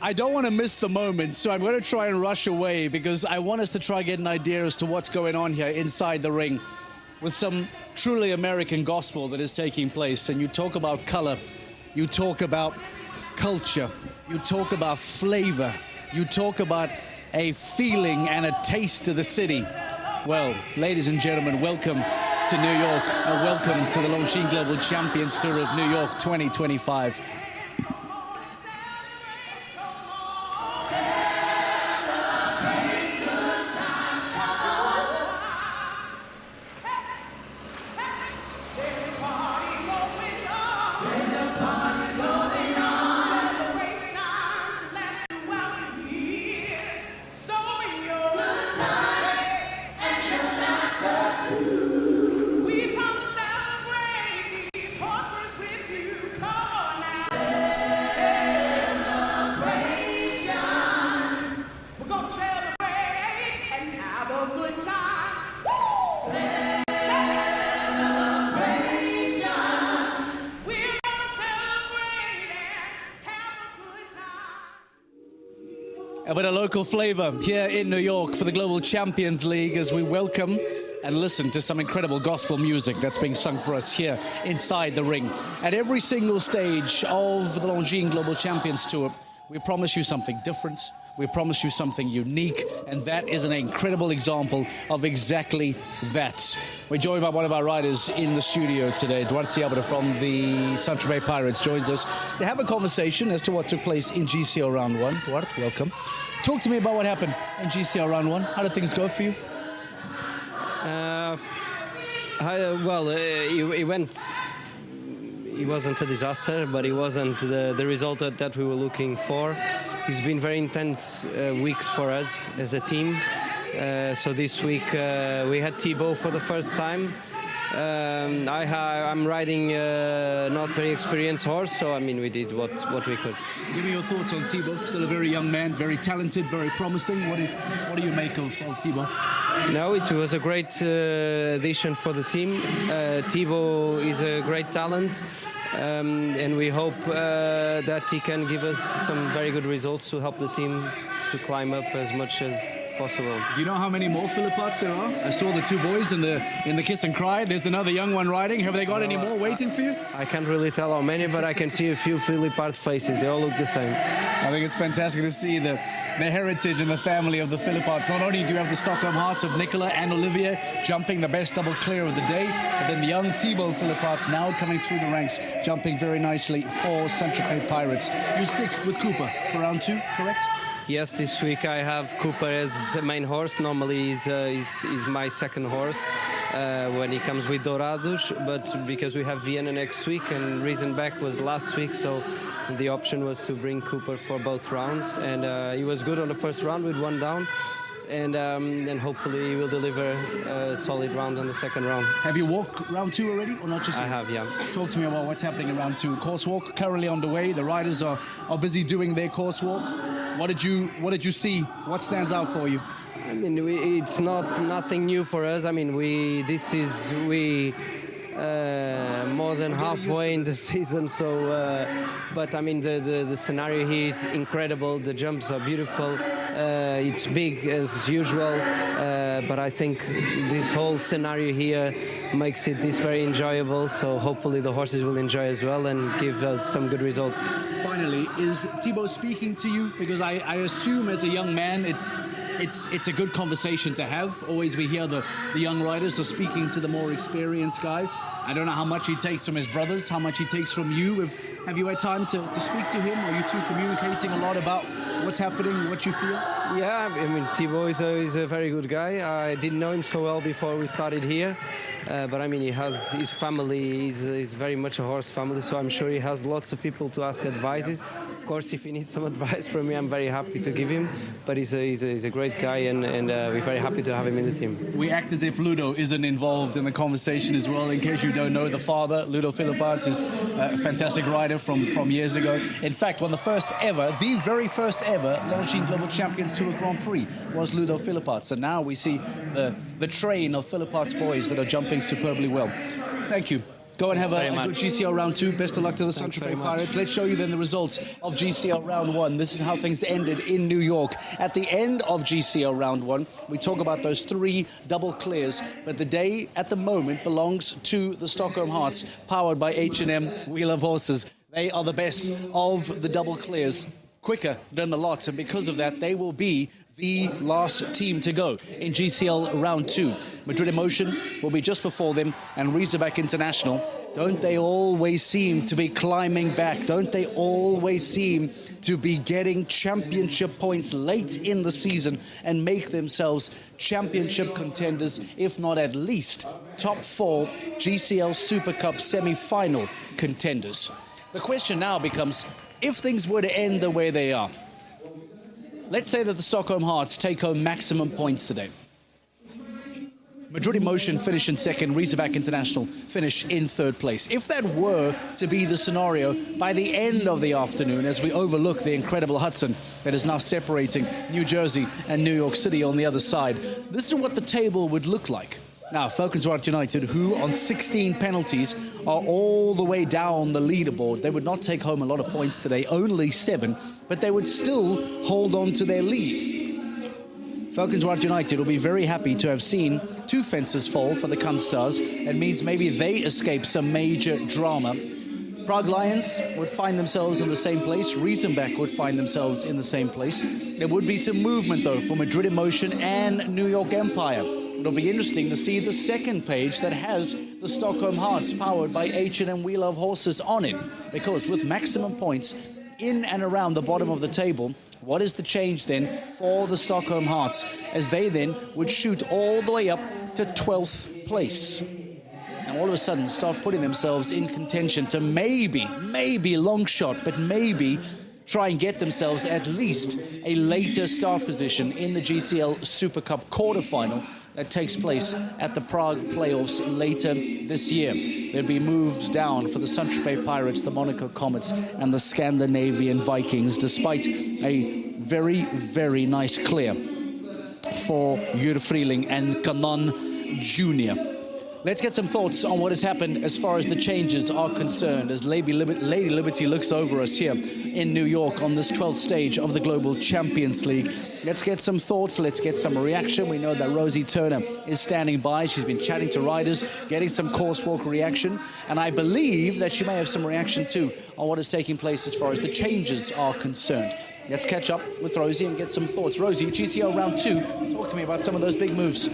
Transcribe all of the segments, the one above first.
I don't want to miss the moment, so I'm going to try and rush away because I want us to try and get an idea as to what's going on here inside the ring with some truly American gospel that is taking place. And you talk about color, you talk about culture, you talk about flavor, you talk about a feeling and a taste to the city. Well, ladies and gentlemen, welcome to New York, and welcome to the Longines Global Champions Tour of New York 2025. A bit of local flavor here in New York for the Global Champions League as we welcome and listen to some incredible gospel music that's being sung for us here inside the ring. At every single stage of the Longines Global Champions Tour, we promise you something different. We promise you something unique, and that is an incredible example of exactly that. We're joined by one of our riders in the studio today. Duarte Alberto from the Saint-Tropez Pirates joins us to have a conversation as to what took place in GCL Round 1. Duarte, welcome. Talk to me about what happened in GCL Round 1. How did things go for you? It wasn't a disaster, but it wasn't the result that we were looking for. It's been very intense weeks for us as a team. So this week we had Thibaut for the first time. I'm riding not very experienced horse, so I mean we did what we could. Give me your thoughts on Thibaut. Still a very young man, very talented, very promising. What do you make of Thibaut? No, it was a great addition for the team. Thibaut is a great talent. And we hope that he can give us some very good results to help the team to climb up as much as possible. Do you know how many more Philipparts there are? I saw the two boys in the kiss and cry. There's another young one riding. Have they got any more waiting for you? I can't really tell how many, but I can see a few Philippart faces. They all look the same. I think it's fantastic to see the heritage and the family of the Philipparts. Not only do you have the Stockholm Hearts of Nicola and Olivier jumping the best double clear of the day, but then the young Thibaut Philipparts now coming through the ranks, jumping very nicely for Saint-Tropez Pirates. You stick with Cooper for round 2, correct? Yes, this week I have Cooper as the main horse. Normally he's my second horse when he comes with Dourados, but because we have Vienna next week and Riesenbeck was last week, so the option was to bring Cooper for both rounds, and he was good on the first round with one down, and hopefully he will deliver a solid round on the second round. Have you walked round 2 already, or not just yet? I have, yeah. Talk to me about what's happening in round 2. Course walk currently underway. The riders are busy doing their course walk. What did you see? What stands out for you? I mean, it's nothing new for us. I mean, we more than halfway in the season, so but I mean the scenario here is incredible. The jumps are beautiful. It's big as usual, but I think this whole scenario here makes it very enjoyable. So hopefully the horses will enjoy as well and give us some good results. Finally, is Thibaut speaking to you? Because I assume as a young man it's a good conversation to have. Always we hear the young riders are speaking to the more experienced guys. I don't know how much he takes from his brothers, how much he takes from you. Have you had time to speak to him? Are you two communicating a lot about what's happening, what you feel? Yeah, I mean, Thibaut is a very good guy. I didn't know him so well before we started here, but I mean, he has his family. He's very much a horse family, so I'm sure he has lots of people to ask advices. Of course, if he needs some advice from me, I'm very happy to give him. But he's a great guy, and we're very happy to have him in the team. We act as if Ludo isn't involved in the conversation as well. In case you don't know, the father, Ludo Philipparts, is a fantastic rider from years ago. In fact, the very first ever Longines Global Champions Tour Grand Prix was Ludo Philipparts. And now we see the train of Philipparts boys that are jumping superbly well. Thank you Go and have Thanks a very good much. GCL round 2. Best of luck to the Thanks Saint-Tropez very much. Pirates. Let's show you then the results of GCL round 1. This is how things ended in New York. At the end of GCL round 1, we talk about those 3 double clears, but the day at the moment belongs to the Stockholm Hearts, powered by H&M Wheel of Horses. They are the best of the double clears, quicker than the lots, and because of that, they will be the last team to go in GCL round 2. Madrid Emotion will be just before them, and Razorback International. Don't they always seem to be climbing back? Don't they always seem to be getting championship points late in the season and make themselves championship contenders, if not at least top 4 GCL Super Cup semi-final contenders? The question now becomes, if things were to end the way they are, let's say that the Stockholm Hearts take home maximum points today. Madrid Emotion finish in second, Razorback International finish in third place. If that were to be the scenario by the end of the afternoon, as we overlook the incredible Hudson that is now separating New Jersey and New York City on the other side, this is what the table would look like. Now, Falcons United, who on 16 penalties are all the way down the leaderboard, they would not take home a lot of points today, only 7, but they would still hold on to their lead. Falcons United will be very happy to have seen 2 fences fall for the Kunstars. It means maybe they escape some major drama. Prague Lions would find themselves in the same place. Riesenbeck would find themselves in the same place. There would be some movement, though, for Madrid Emotion and New York Empire. It'll be interesting to see the second page that has the Stockholm Hearts powered by H&M Wheel of Horses on it. Because with maximum points in and around the bottom of the table, what is the change then for the Stockholm Hearts, as they then would shoot all the way up to 12th place? And all of a sudden start putting themselves in contention to maybe long shot, but maybe try and get themselves at least a later start position in the GCL Super Cup quarterfinal that takes place at the Prague playoffs later this year. There'll be moves down for the Saint-Tropez Pirates, the Monaco Comets, and the Scandinavian Vikings, despite a very, very nice clear for Jure Freeling and Kanon Jr. Let's get some thoughts on what has happened as far as the changes are concerned, as Lady Liberty looks over us here in New York on this 12th stage of the Global Champions League. Let's get some thoughts, let's get some reaction. We know that Rosie Turner is standing by. She's been chatting to riders, getting some course-walk reaction, and I believe that she may have some reaction too on what is taking place as far as the changes are concerned. Let's catch up with Rosie and get some thoughts. Rosie, GCL round 2, talk to me about some of those big moves.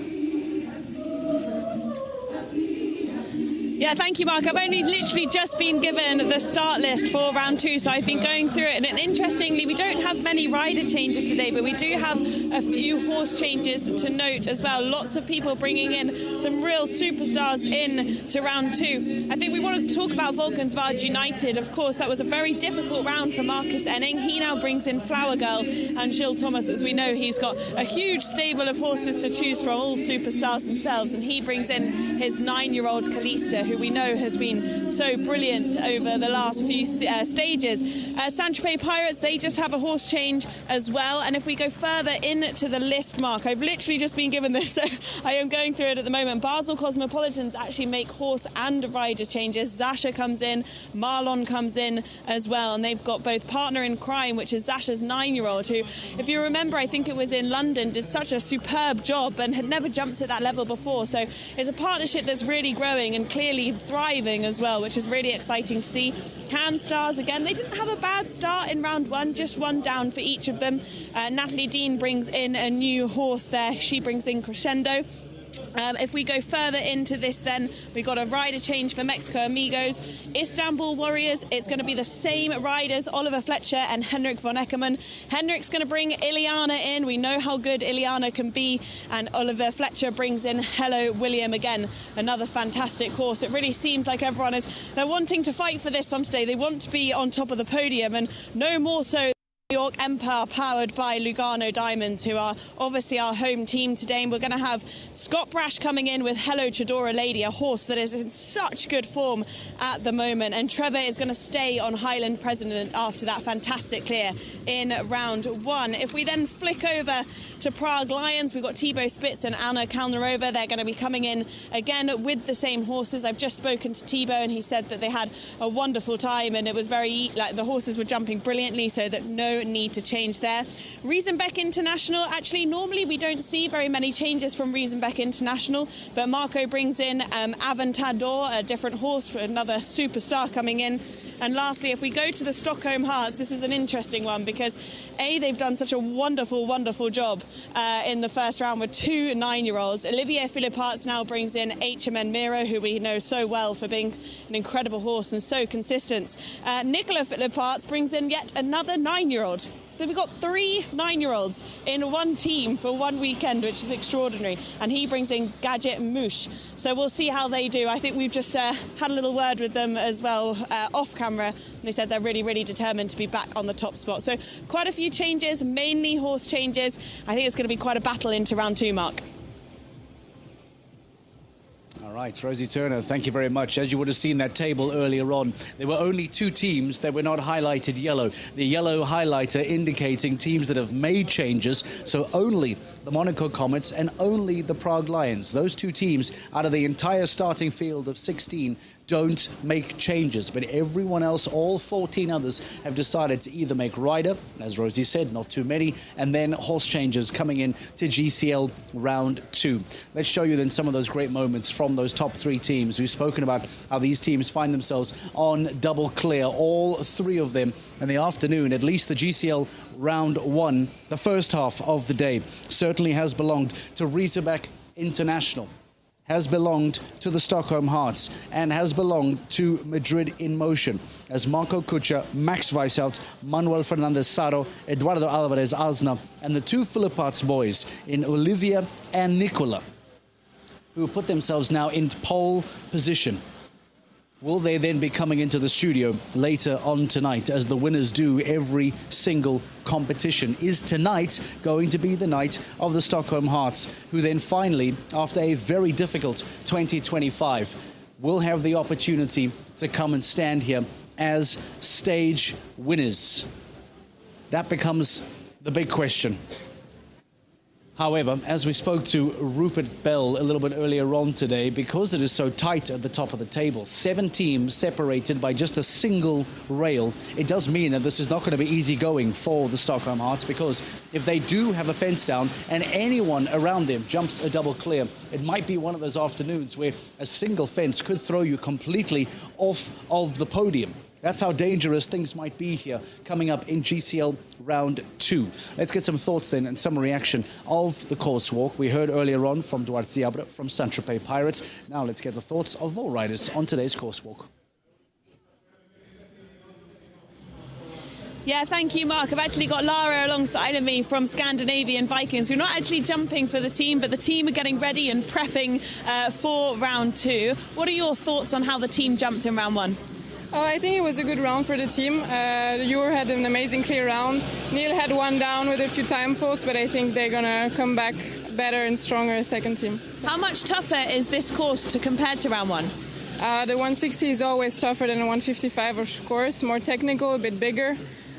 Yeah, thank you, Mark. I've only literally just been given the start list for round 2, so I've been going through it. And interestingly, we don't have many rider changes today, but we do have a few horse changes to note as well. Lots of people bringing in some real superstars in to round 2. I think we want to talk about Falcons United. Of course, that was a very difficult round for Marcus Enning. He now brings in Flower Girl and Gilles Thomas. As we know, he's got a huge stable of horses to choose from, all superstars themselves, and he brings in his 9-year-old Calista, who we know has been so brilliant over the last few stages. Saint-Tropez Pirates, they just have a horse change as well. And if we go further into the list, Mark, I've literally just been given this, so I am going through it at the moment. Basel Cosmopolitans actually make horse and rider changes. Zasha comes in, Marlon comes in as well, and they've got both Partner in Crime, which is Zasha's 9-year-old, who, if you remember, I think it was in London, did such a superb job and had never jumped at that level before. So it's a partnership that's really growing and clearly thriving as well, which is really exciting to see. Can Stars, again, they didn't have a bad start in round 1, just 1 down for each of them. Natalie Dean brings in a new horse there. She brings in Crescendo. If we go further into this, then we got a rider change for Mexico Amigos. Istanbul Warriors, it's going to be the same riders, Oliver Fletcher and Henrik von Eckermann. Henrik's going to bring Ileana in. We know how good Ileana can be, and Oliver Fletcher brings in Hello William, again another fantastic horse. It really seems like everyone they're wanting to fight for this on today. They want to be on top of the podium, and no more so New York Empire, powered by Lugano Diamonds, who are obviously our home team today. And we're going to have Scott Brash coming in with Hello Chedora Lady, a horse that is in such good form at the moment. And Trevor is going to stay on Highland President after that fantastic clear in round one. If we then flick over to Prague Lions, we've got Thibaut Spitz and Anna Kalnarova. They're going to be coming in again with the same horses. I've just spoken to Thibaut and he said that they had a wonderful time and it was very, like, the horses were jumping brilliantly, so that no need to change there. Riesenbeck International, actually normally we don't see very many changes from Riesenbeck International, but Marco brings in Aventador, a different horse, another superstar coming in. And lastly, if we go to the Stockholm Hearts, this is an interesting one because they've done such a wonderful job in the first round with 2 9-year-olds. Olivier Philipparts now brings in HMN Miro, who we know so well for being an incredible horse and so consistent. Nicola Philipparts brings in yet another 9-year-old. So we've got 3 9-year-olds in one team for one weekend, which is extraordinary. And he brings in Gadget Mouche. So we'll see how they do. I think we've just had a little word with them as well off camera. And they said they're really determined to be back on the top spot. So quite a few changes, mainly horse changes. I think it's going to be quite a battle into round 2, Mark. All right, Rosie Turner, thank you very much. As you would have seen that table earlier on, there were only 2 teams that were not highlighted yellow. The yellow highlighter indicating teams that have made changes, so only the Monaco Comets and only the Prague Lions. Those 2 teams out of the entire starting field of 16 don't make changes, but everyone else, all 14 others, have decided to either make rider, as Rosie said, not too many, and then horse changes coming in to GCL round 2. Let's show you then some of those great moments from those top 3 teams. We've spoken about how these teams find themselves on double clear, all 3 of them in the afternoon. At least the GCL round 1, the first half of the day, certainly has belonged to Riesenbeck International, has belonged to the Stockholm Hearts, and has belonged to Madrid in Motion, as Marco Kutscher, Max Weishaupt, Manuel Fernandez Saro, Eduardo Alvarez Asna, and the 2 Philipparts boys in Olivia and Nicola, who put themselves now in pole position. Will they then be coming into the studio later on tonight, as the winners do every single competition? Is tonight going to be the night of the Stockholm Hearts, who then finally, after a very difficult 2025, will have the opportunity to come and stand here as stage winners? That becomes the big question. However, as we spoke to Rupert Bell a little bit earlier on today, because it is so tight at the top of the table, 7 teams separated by just a single rail, it does mean that this is not going to be easy going for the Stockholm Hearts, because if they do have a fence down and anyone around them jumps a double clear, it might be one of those afternoons where a single fence could throw you completely off of the podium. That's how dangerous things might be here coming up in GCL round 2. Let's get some thoughts then and some reaction of the course walk. We heard earlier on from Duarte Ziabra from Saint-Tropez Pirates. Now let's get the thoughts of more riders on today's course walk. Yeah, thank you, Mark. I've actually got Lara alongside of me from Scandinavian Vikings. We're not actually jumping for the team, but the team are getting ready and prepping for round 2. What are your thoughts on how the team jumped in round 1? Oh, I think it was a good round for the team. Jur had an amazing clear round. Neil had one down with a few time faults, but I think they're going to come back better and stronger second team. So. How much tougher is this course to compared to round 1? The 160 is always tougher than the 155, of course. More technical, a bit bigger.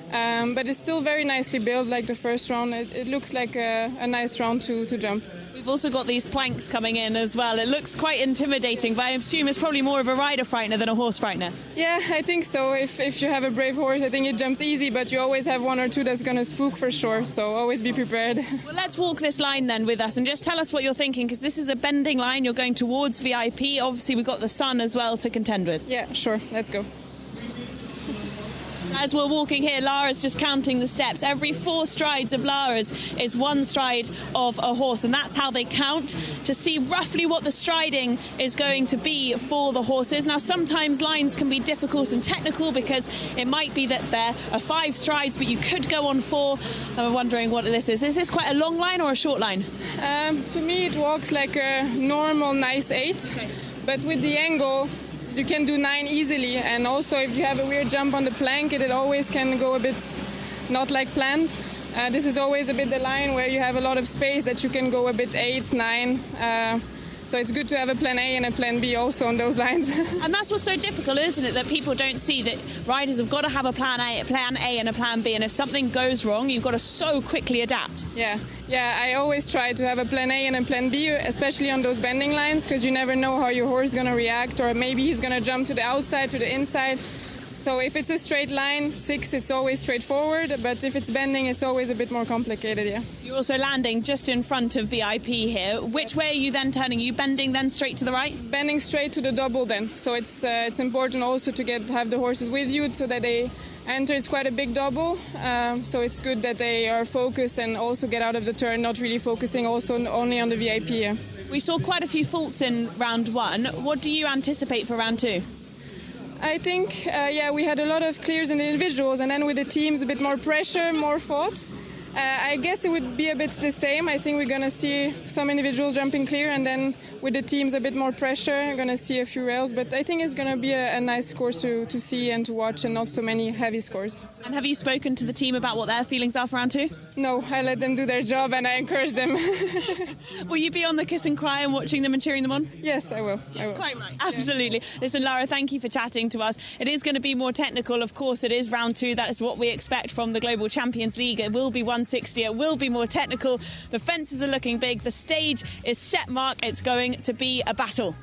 But it's still very nicely built, like the first round. It looks like a nice round to jump. We've also got these planks coming in as well. It looks quite intimidating, but I assume it's probably more of a rider frightener than a horse frightener. Yeah, I think so. If you have a brave horse, I think it jumps easy, but you always have 1 or 2 that's going to spook for sure, so always be prepared. Well, let's walk this line then with us and just tell us what you're thinking, because this is a bending line. You're going towards VIP. Obviously, we've got the sun as well to contend with. Yeah, sure. Let's go. As we're walking here, Lara's just counting the steps. Every 4 strides of Lara's is 1 stride of a horse, and that's how they count to see roughly what the striding is going to be for the horses. Now, sometimes lines can be difficult and technical because it might be that there are 5 strides, but you could go on 4. I'm wondering what this is. Is this quite a long line or a short line? To me, it walks like a normal, nice 8, okay. But with the angle, you can do 9 easily, and also if you have a weird jump on the plank, it always can go a bit not like planned. This is always a bit the line where you have a lot of space that you can go a bit 8, 9. So it's good to have a plan A and a plan B also on those lines. And that's what's so difficult, isn't it? That people don't see that riders have got to have a plan A and a plan B. And if something goes wrong, you've got to so quickly adapt. Yeah, I always try to have a plan A and a plan B, especially on those bending lines, because you never know how your horse is going to react, or maybe he's going to jump to the outside, to the inside. So if it's a straight line, 6, it's always straightforward, but if it's bending, it's always a bit more complicated, yeah. You're also landing just in front of VIP here. Which way are you then turning? Are you bending then straight to the right? Bending straight to the double then. So it's important also to have the horses with you so that they enter. It's quite a big double, so it's good that they are focused and also get out of the turn, not really focusing also only on the VIP. Yeah. We saw quite a few faults in round 1. What do you anticipate for round 2? I think, we had a lot of clears in the individuals, and then with the teams, a bit more pressure, more faults. I guess it would be a bit the same. I think we're going to see some individuals jumping clear, and then with the teams a bit more pressure, we're going to see a few rails. But I think it's going to be a nice course to see and to watch, and not so many heavy scores. And have you spoken to the team about what their feelings are for round 2? No, I let them do their job and I encourage them. Will you be on the kiss and cry and watching them and cheering them on? Yes, I will. Quite right. Absolutely. Listen, Lara, thank you for chatting to us. It is going to be more technical. Of course, it is round 2. That is what we expect from the Global Champions League. It will be 160. It will be more technical. The fences are looking big. The stage is set, Mark. It's going to be a battle.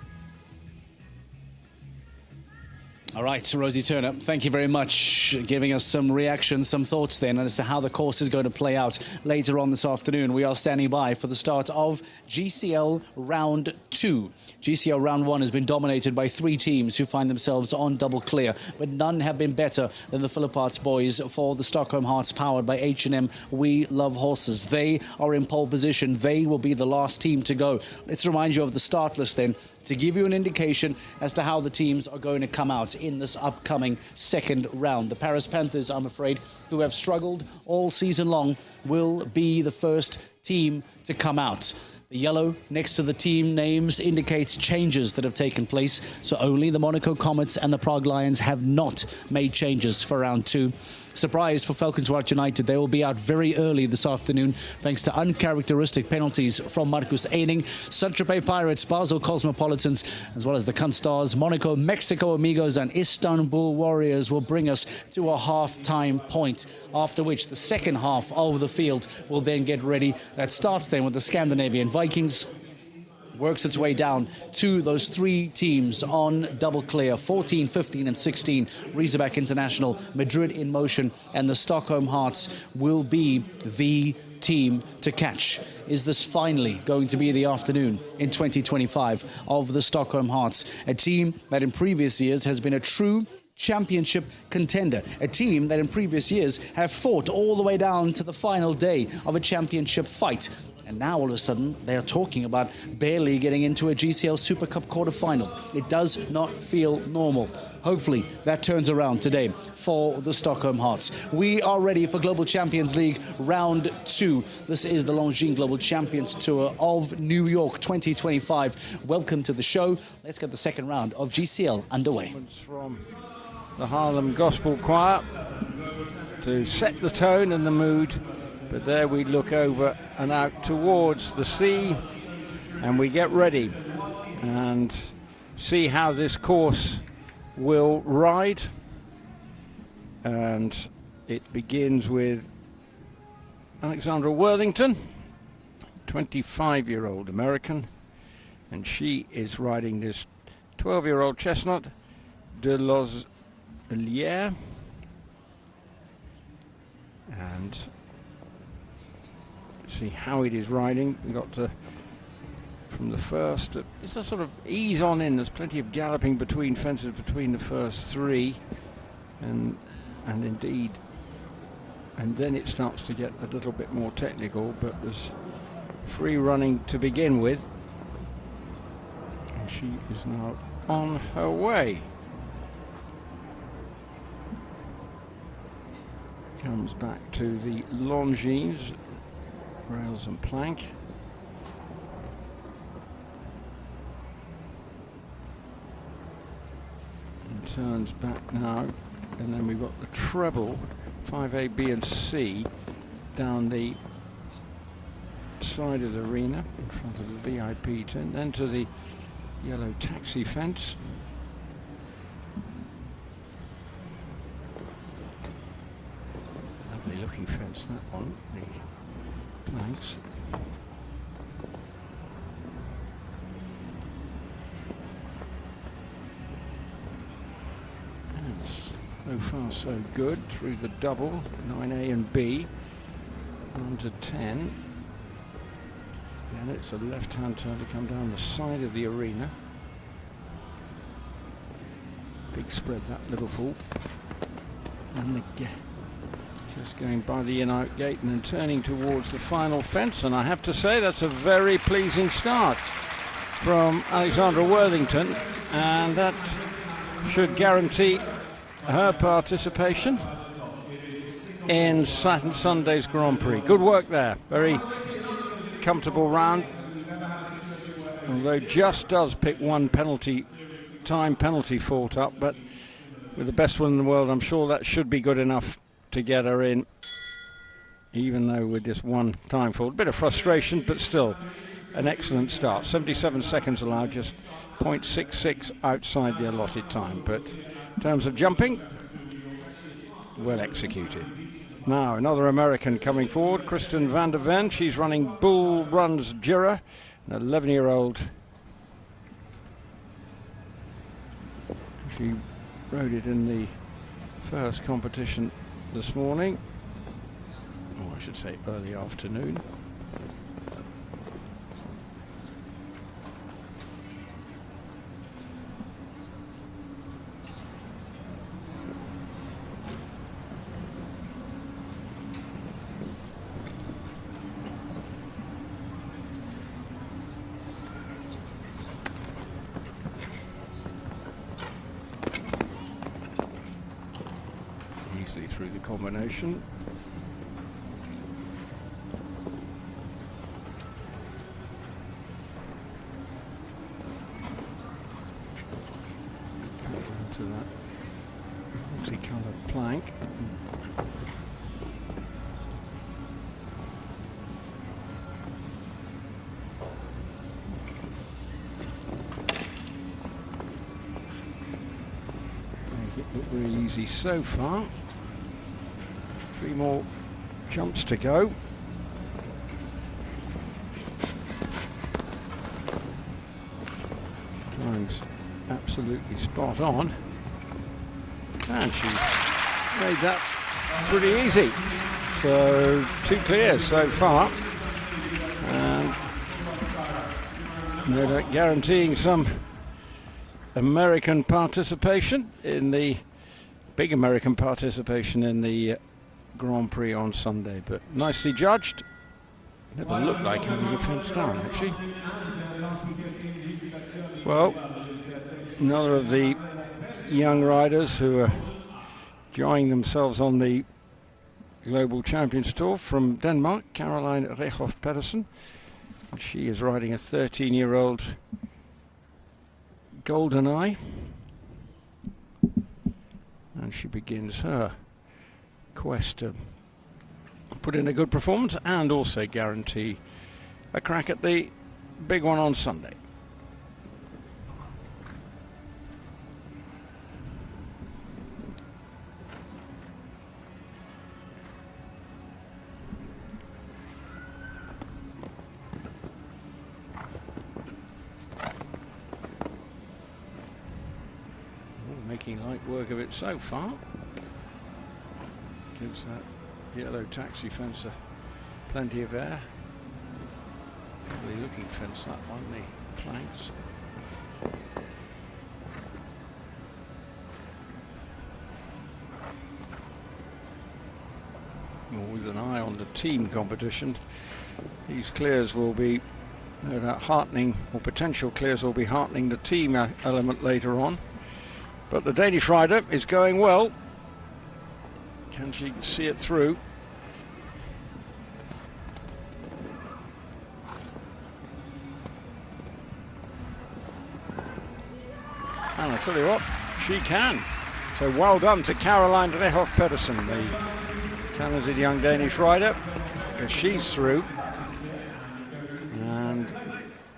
All right, Rosie Turner, thank you very much, giving us some reactions, some thoughts then as to how the course is going to play out later on this afternoon. We are standing by for the start of GCL Round 2. GCL Round 1 has been dominated by 3 teams who find themselves on double clear, but none have been better than the Phillip Arts boys for the Stockholm Hearts, powered by H&M We Love Horses. They are in pole position. They will be the last team to go. Let's remind you of the start list then, to give you an indication as to how the teams are going to come out in this upcoming second round. The Paris Panthers, I'm afraid, who have struggled all season long, will be the first team to come out. The yellow next to the team names indicates changes that have taken place, so only the Monaco Comets and the Prague Lions have not made changes for round 2. Surprise for Falkenswart United, they will be out very early this afternoon thanks to uncharacteristic penalties from Marcus Eining. Saint-Tropez Pirates, Basel Cosmopolitans, as well as the Kunstars, Monaco, Mexico Amigos and Istanbul Warriors will bring us to a half-time point, after which the second half of the field will then get ready. That starts then with the Scandinavian Vikings, works its way down to those 3 teams on double clear, 14, 15 and 16. Razorback International, Madrid in Motion and the Stockholm Hearts will be the team to catch. Is this finally going to be the afternoon in 2025 of the Stockholm Hearts, a team that in previous years has been a true championship contender, a team that in previous years have fought all the way down to the final day of a championship fight? And now all of a sudden they are talking about barely getting into a GCL Super Cup quarter-final. It does not feel normal. Hopefully that turns around today for the Stockholm Hearts. We are ready for Global Champions League Round 2. This is the Longines Global Champions Tour of New York 2025. Welcome to the show. Let's get the second round of GCL underway. From the Harlem Gospel Choir to set the tone and the mood. But there we look over and out towards the sea, and we get ready and see how this course will ride. And it begins with Alexandra Worthington, 25-year-old American, and she is riding this 12-year-old chestnut, De Los Lières. And see how it is riding. We got to, from the first, it's a sort of ease on in. There's plenty of galloping between fences between the first 3, and indeed, and then it starts to get a little bit more technical. But there's free running to begin with, and she is now on her way. Comes back to the Longines. Rails and plank. And turns back now, and then we've got the treble 5A, B and C down the side of the arena in front of the VIP tent, then to the yellow taxi fence. Lovely looking fence, that one, the planks. So far so good through the double, 9A and B, on to 10. And it's a left-hand turn to come down the side of the arena. Big spread, that Liverpool. And just going by the in-out gate and then turning towards the final fence. And I have to say that's a very pleasing start from Alexandra Worthington. And that should guarantee her participation in Sunday's Grand Prix. Good work there. Very comfortable round. Although just does pick one time penalty fault up, but with the best one in the world, I'm sure that should be good enough to get her in, even though with just one time fault. A bit of frustration, but still an excellent start. 77 seconds allowed, just 0.66 outside the allotted time. But in terms of jumping, well executed. Now another American coming forward, Kristen van der Ven. She's running Bull Runs Jura, an 11-year-old. She rode it in the first competition this morning, or I should say early afternoon. Through the combination. To that multicolored plank. Make it look really easy so far. 3 more jumps to go. Time's absolutely spot on. And she's made that pretty easy. So 2 clears so far. And no doubt guaranteeing some American participation in the big American participation in the Grand Prix on Sunday, but nicely judged. Never looked like having a fence down, actually. Well, another of the young riders who are enjoying themselves on the Global Champions Tour from Denmark, Caroline Rehoff Pedersen. She is riding a 13-year-old Golden Eye, and she begins her quest to put in a good performance and also guarantee a crack at the big one on Sunday. Making light work of it so far. Gives that yellow taxi fencer plenty of air. Lovely looking fence, that one, the planks. With an eye on the team competition, these clears will be no doubt heartening, or potential clears will be heartening the team element later on. But the Danish rider is going well. Can she see it through? And I tell you what, she can. So well done to Caroline Rehoff Pedersen, the Talented young Danish rider. She's through. And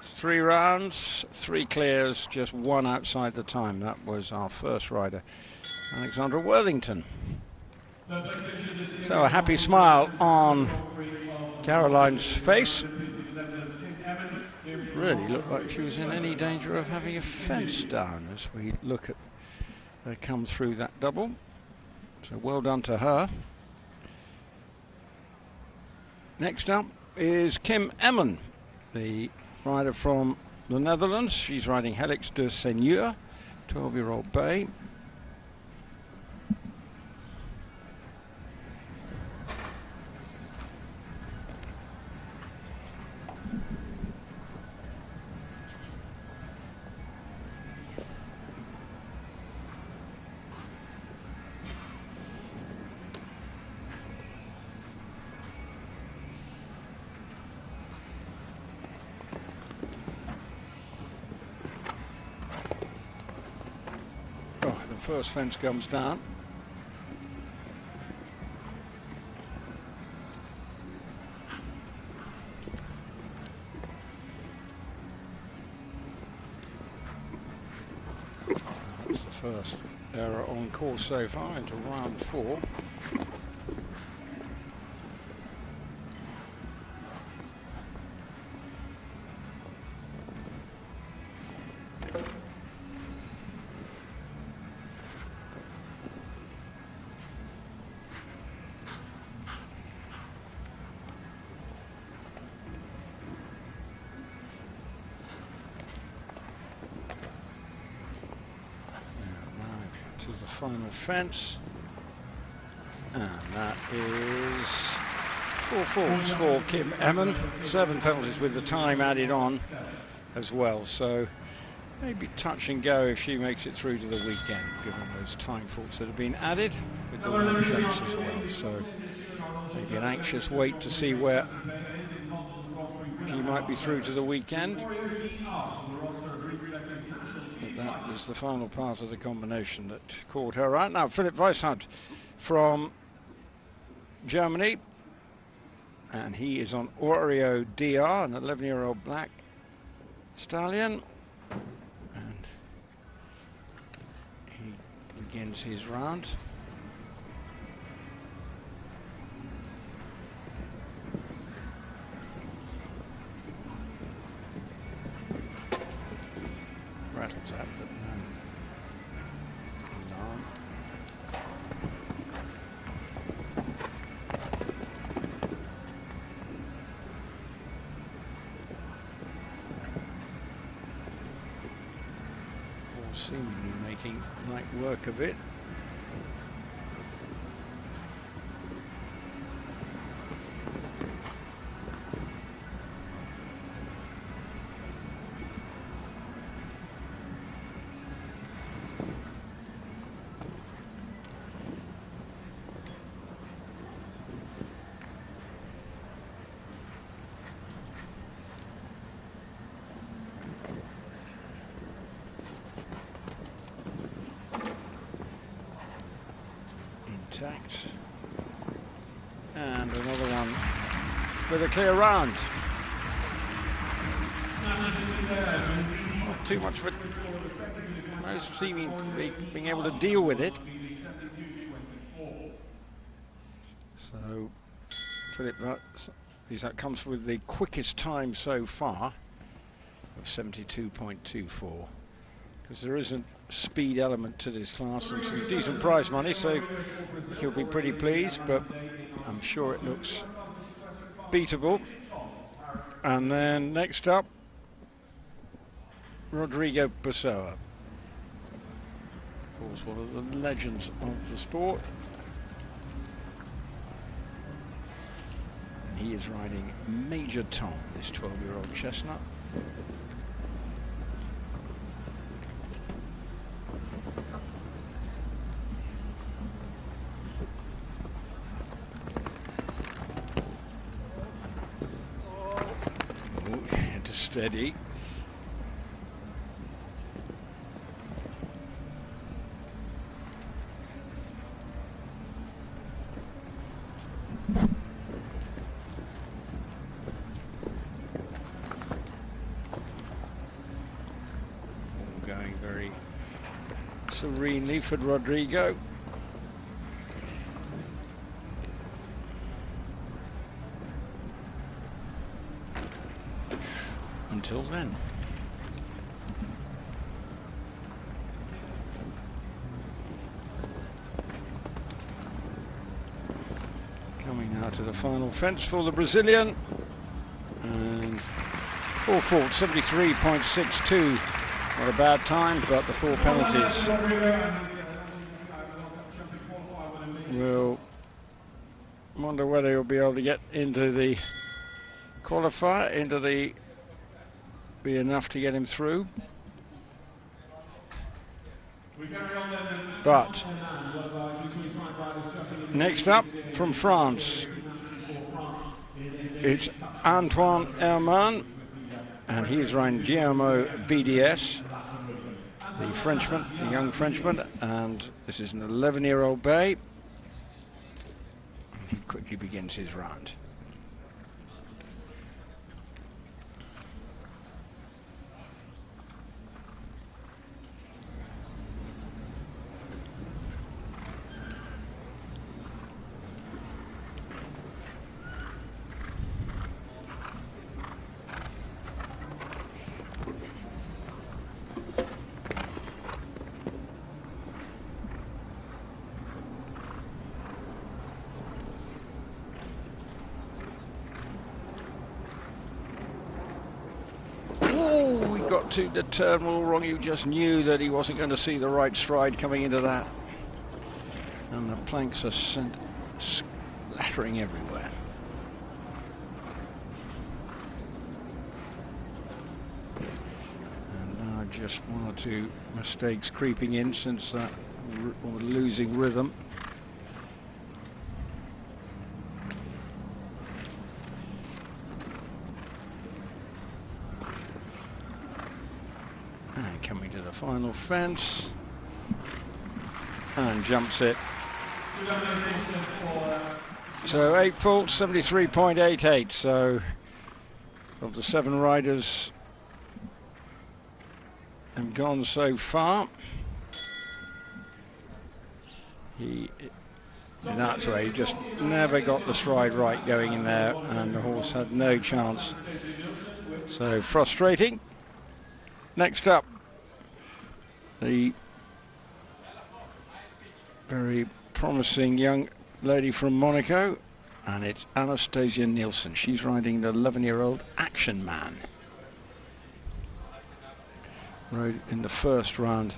3 rounds, 3 clears, just 1 outside the time. That was our first rider, Alexandra Worthington. So a happy smile on Caroline's face. Really looked like she was in any danger of having a fence down as we look at her come through that double. So well done to her. Next up is Kim Emmen, the rider from the Netherlands. She's riding Helix de Seigneur, 12-year-old bay. First fence comes down. That's the first error on course so far into round 4. Final fence, and that is 4 faults for Kim Emmen. 7 penalties with the time added on as well, so maybe touch and go if she makes it through to the weekend, given those time faults that have been added with the 1 fence as well. So maybe an anxious wait to see where she might be through to the weekend. That was the final part of the combination that caught her out. Now Philipp Weishaupt from Germany, and he is on Oreo DR, an 11-year-old black stallion, and he begins his round. Rattles out, but no alarm. Or seemingly making light work of it. And another one with a clear round. Not too much for most seeming to be being able to deal with it. So Philipp that comes with the quickest time so far of 72.24. Because there isn't speed element to this class and some decent prize money, so he'll be pretty pleased, but I'm sure it looks beatable. And then next up, Rodrigo Pessoa. Of course, one of the legends of the sport. And he is riding Major Tom, this 12-year-old chestnut. Steady. serenely for Rodrigo. Until then. Coming out to the final fence for the Brazilian. And 4 fault, 73.62. Not a bad time, but the 4 penalties will wonder whether he'll be able to get into the qualifier, be enough to get him through. But next up from France, it's Antoine Herman, and he's riding GMO VDS, the Frenchman, the young Frenchman, and this is an 11-year-old bay. He quickly begins his round. Got to the turn all wrong. He just knew that he wasn't going to see the right stride coming into that, and the planks are sent splattering everywhere. And now just 1 or 2 mistakes creeping in since that losing rhythm. Coming to the final fence and jumps it. So 8 faults, 73.88. So of the 7 riders have gone so far, that's right, he just never got the stride right going in there, and the horse had no chance. So frustrating. Next up, the very promising young lady from Monaco, and it's Anastasia Nielsen. She's riding the 11-year-old Action Man. Rode in the first round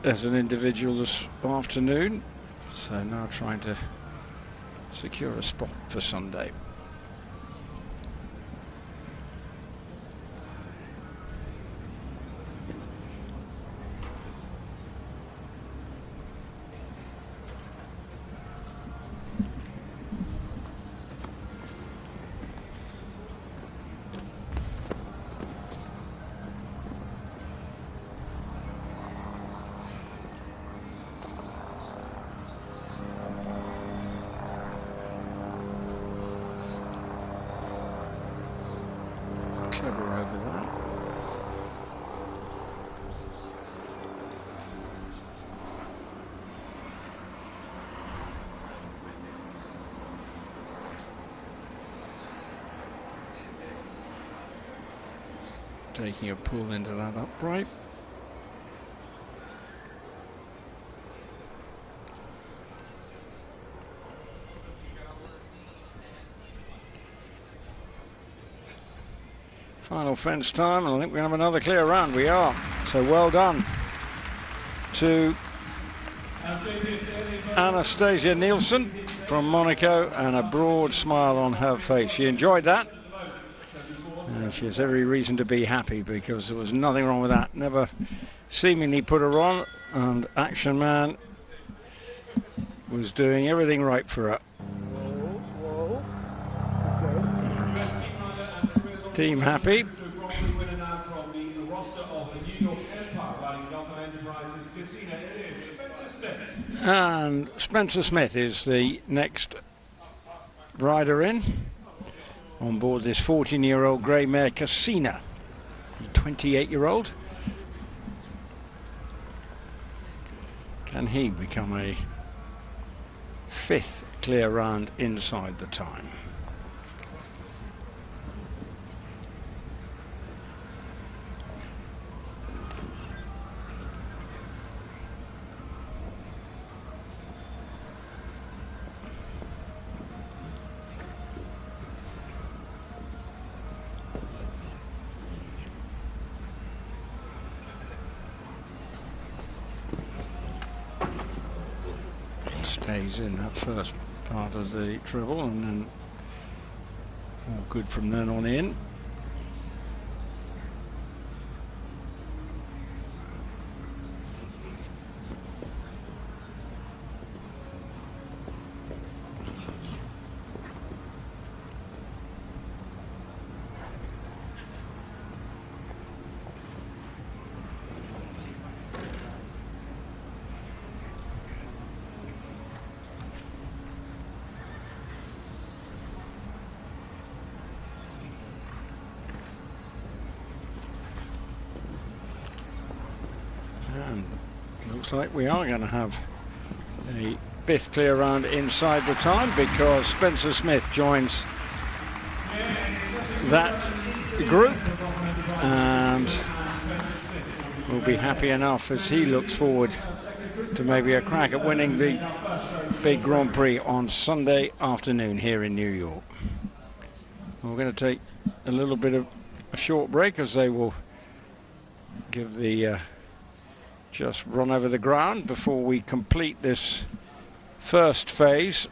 as an individual this afternoon, so now trying to secure a spot for Sunday. Clever over that. Taking a pull into that upright. Final fence time, and I think we have another clear round. We are. So well done to Anastasia Nielsen from Monaco, and a broad smile on her face. She enjoyed that. She has every reason to be happy, because there was nothing wrong with that. Never seemingly put her on, and Action Man was doing everything right for her. Team happy. And Spencer Smith is the next rider in on board this 14-year-old grey mare Cassina, the 28-year-old. Can he become a 5th clear round inside the time? Stays in that first part of the treble, and then all good from then on in. And looks like we are going to have a 5th clear round inside the time, because Spencer Smith joins that group and will be happy enough as he looks forward to maybe a crack at winning the big Grand Prix on Sunday afternoon here in New York. We're going to take a little bit of a short break as they will give the just run over the ground before we complete this first phase,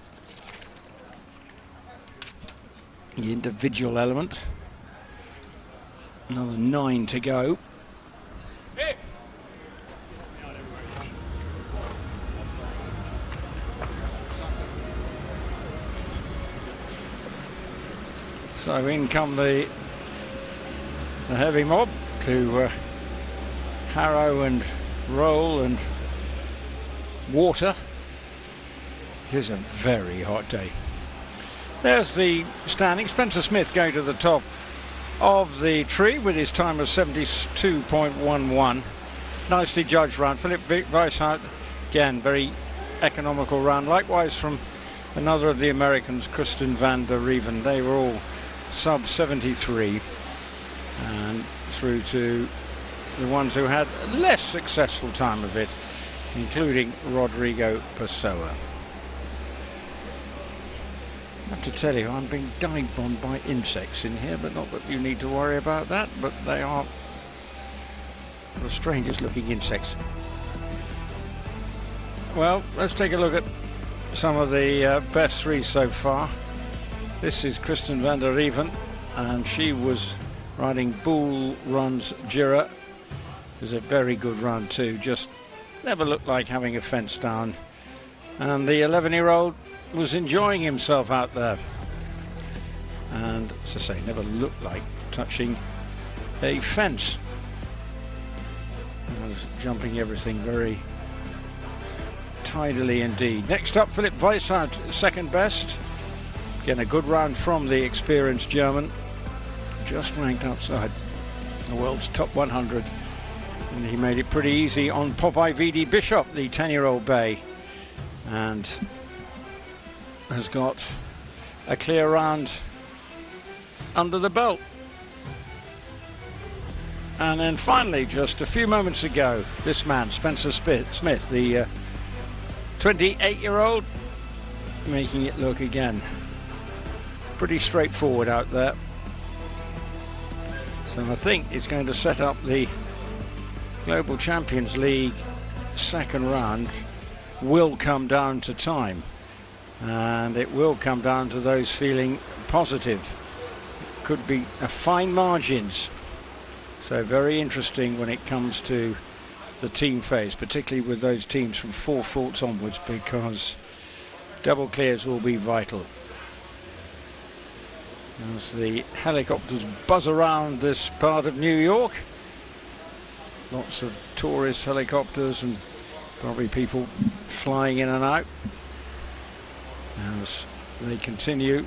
the individual element. Another 9 to go. So in come the heavy mob to harrow and roll and water. It is a very hot day. There's the standing. Spencer Smith going to the top of the tree with his time of 72.11. Nicely judged round. Philip Weishaupt, again, very economical round. Likewise from another of the Americans, Kristen van der Rieven. They were all sub 73. And through to the ones who had a less successful time of it, including Rodrigo Pessoa. I have to tell you, I'm being dive-bombed by insects in here, but not that you need to worry about that, but they are the strangest looking insects. Well, let's take a look at some of the best threes so far. This is Kristen van der Rieven, and she was riding Bull Runs Jura. It was a very good run too, just never looked like having a fence down. And the 11-year-old was enjoying himself out there. And as I say, never looked like touching a fence. I was jumping everything very tidily indeed. Next up, Philip Weishaupt, second best. Again, a good round from the experienced German. Just ranked outside the world's top 100. And he made it pretty easy on Popeye VD Bishop, the 10-year-old bay, and has got a clear round under the belt. And then finally, just a few moments ago, this man, Spencer Smith, the 28-year-old, making it look again pretty straightforward out there. So I think it's going to set up the Global Champions League second round. Will come down to time, and it will come down to those feeling positive. Could be a fine margins, so very interesting when it comes to the team phase, particularly with those teams from 4 faults onwards, because double clears will be vital. As the helicopters buzz around this part of New York, lots of tourist helicopters and probably people flying in and out as they continue,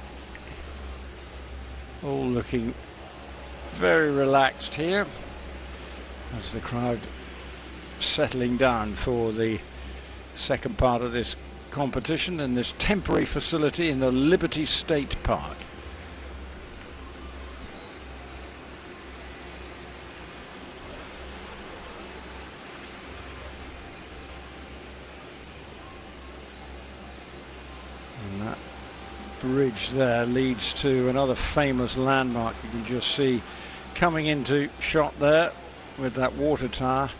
all looking very relaxed here as the crowd settling down for the second part of this competition in this temporary facility in the Liberty State Park. And that bridge there leads to another famous landmark you can just see coming into shot there with that water tower,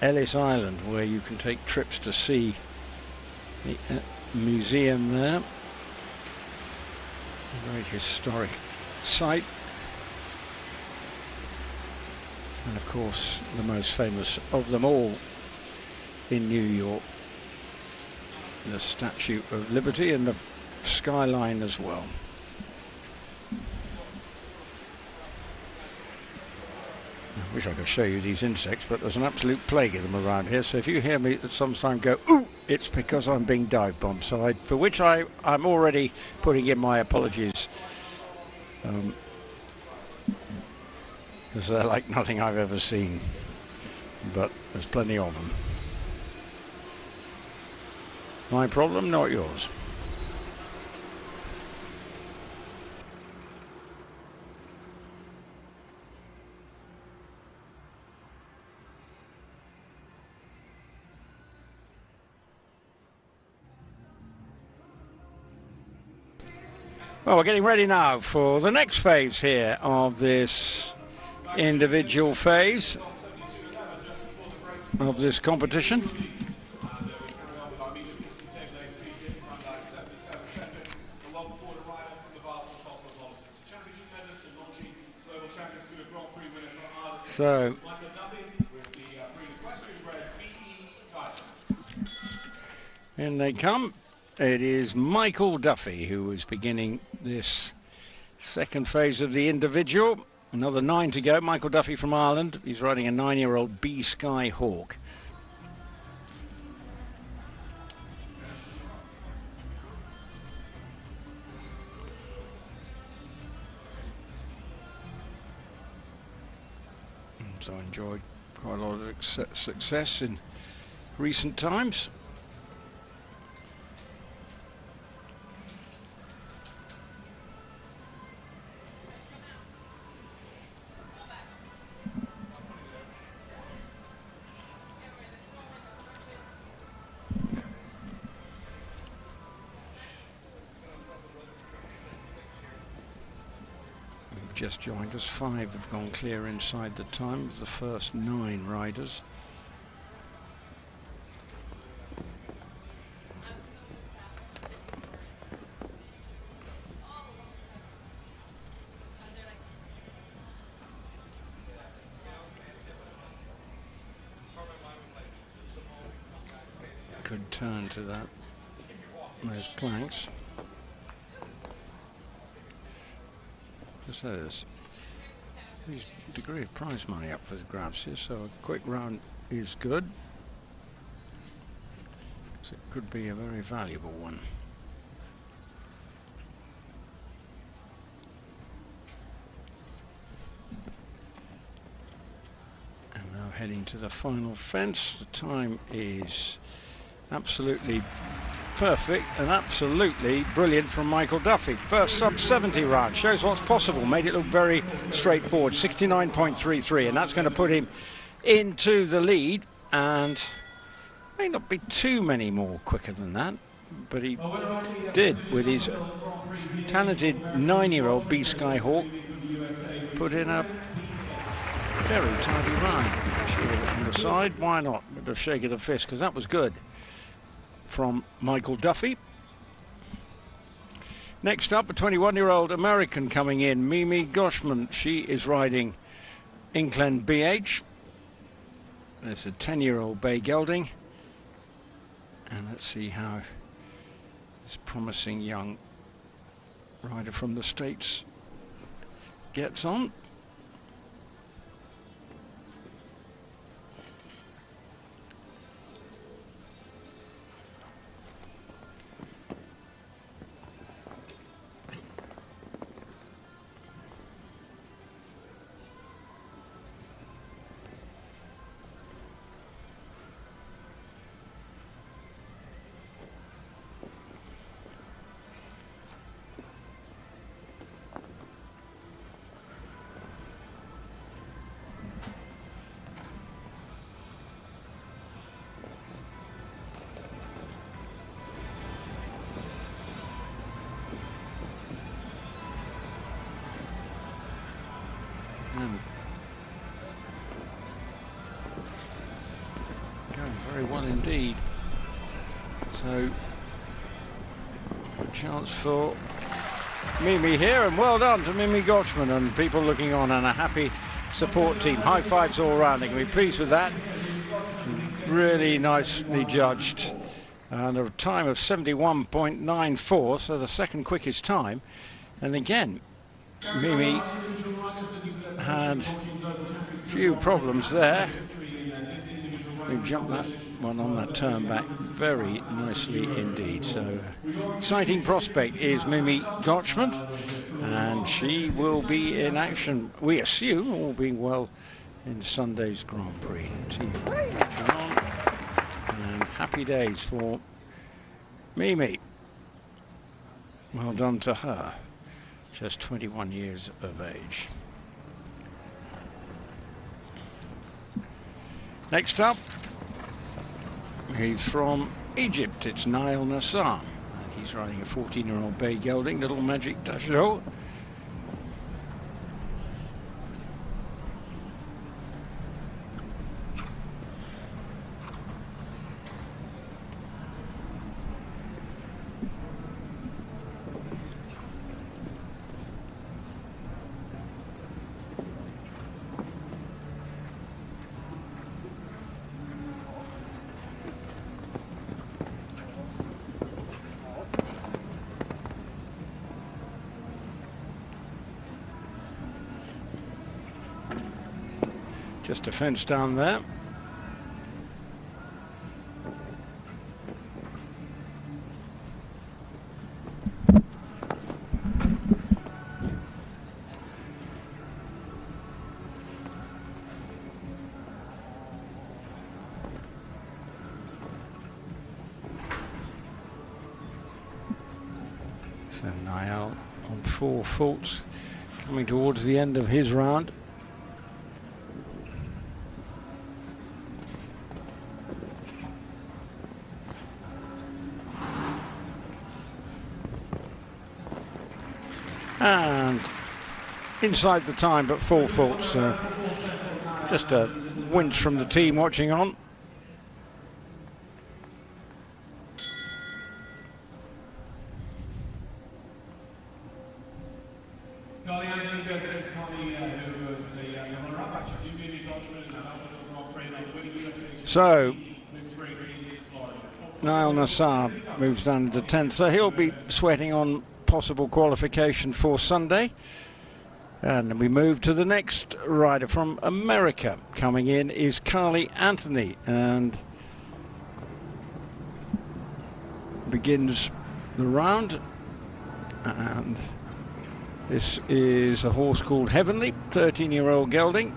Ellis Island, where you can take trips to see the museum there. A very historic site. And of course the most famous of them all in New York, the Statue of Liberty and the skyline as well. I wish I could show you these insects, but there's an absolute plague of them around here, so if you hear me at some time go ooh, it's because I'm being dive bombed, so for which I'm already putting in my apologies, because they're like nothing I've ever seen, but there's plenty of them. My problem, not yours. Well, we're getting ready now for the next phase here of this individual phase of this competition. So in they come. It is Michael Duffy who is beginning this second phase of the individual. Another 9 to go. Michael Duffy from Ireland. He's riding a 9-year-old B-Sky Hawk. So I enjoyed quite a lot of success in recent times. Just joined us. 5 have gone clear inside the time of the first 9 riders. Good turn to that. Those planks. There's a degree of prize money up for the grabs here, so a quick round is good. So it could be a very valuable one. And now heading to the final fence. The time is absolutely perfect and absolutely brilliant from Michael Duffy. First sub-70 round, shows what's possible, made it look very straightforward. 69.33, and that's going to put him into the lead, and may not be too many more quicker than that, but he did with his talented 9-year-old B-Sky Hawk put in a very tidy round. Cheer on the side, why not, with a shake of the fist, because that was good from Michael Duffy. Next up, a 21-year-old American coming in, Mimi Goshman. She is riding Inkland BH. There's a 10-year-old bay gelding. And let's see how this promising young rider from the States gets on. very well indeed. So, a chance for Mimi here, and well done to Mimi Gotchman and people looking on, and a happy support team. High fives all round. They can be pleased with that. Really nicely judged. And a time of 71.94, so the second quickest time. And again, Mimi had a few problems there. We jumped that one on that turn back very nicely indeed. So exciting prospect is Mimi Gotchman, and she will be in action, we assume, all being well, in Sunday's Grand Prix. And happy days for Mimi. Well done to her. Just 21 years of age. Next up, he's from Egypt. It's Nail Nassar. And he's riding a 14-year-old bay gelding, Little Magic Dajo. Just a fence down there. So Niall on 4 faults, coming towards the end of his round. And inside the time, but 4 faults. Just a wince from the team watching on. So Nail Nassar moves down to 10th, so he'll be sweating on possible qualification for Sunday. And then we move to the next rider from America. Coming in is Carly Anthony, and begins the round. And this is a horse called Heavenly, 13-year-old gelding.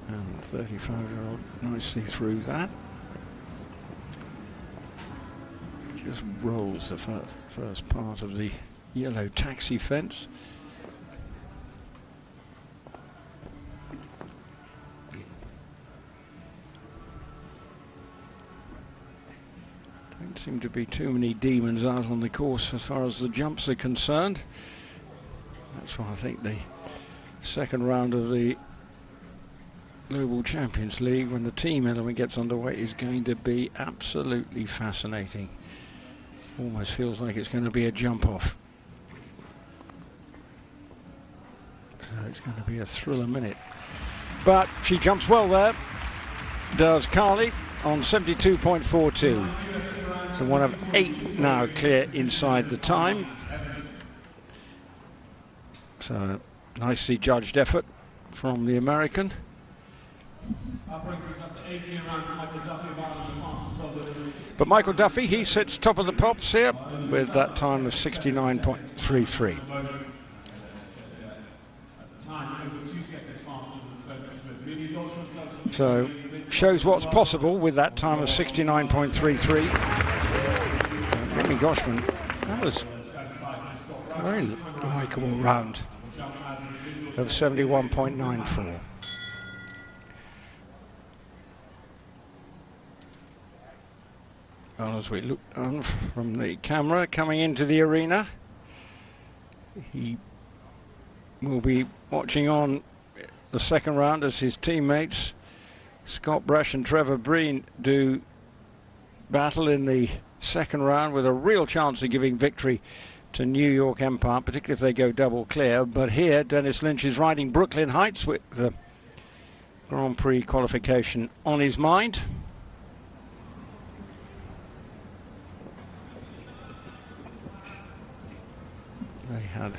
And 35-year-old nicely through that. Just rolls the first part of the yellow taxi fence. Don't seem to be too many demons out on the course as far as the jumps are concerned. That's why I think the second round of the Global Champions League, when the team element gets underway, is going to be absolutely fascinating. Almost feels like it's going to be a jump off. So it's going to be a thriller minute. But she jumps well there, does Carly, on 72.42. So one of 8 now clear inside the time. So nicely judged effort from the American. But Michael Duffy, he sits top of the pops here with that time of 69.33. So shows what's possible with that time of 69.33. Mimi Gotchman, that was a very likeable round of 71.94. Well, as we look down from the camera coming into the arena, he will be watching on the second round as his teammates Scott Brash and Trevor Breen do battle in the second round, with a real chance of giving victory to New York Empire, particularly if they go double clear. But here Dennis Lynch is riding Brooklyn Heights with the Grand Prix qualification on his mind. They had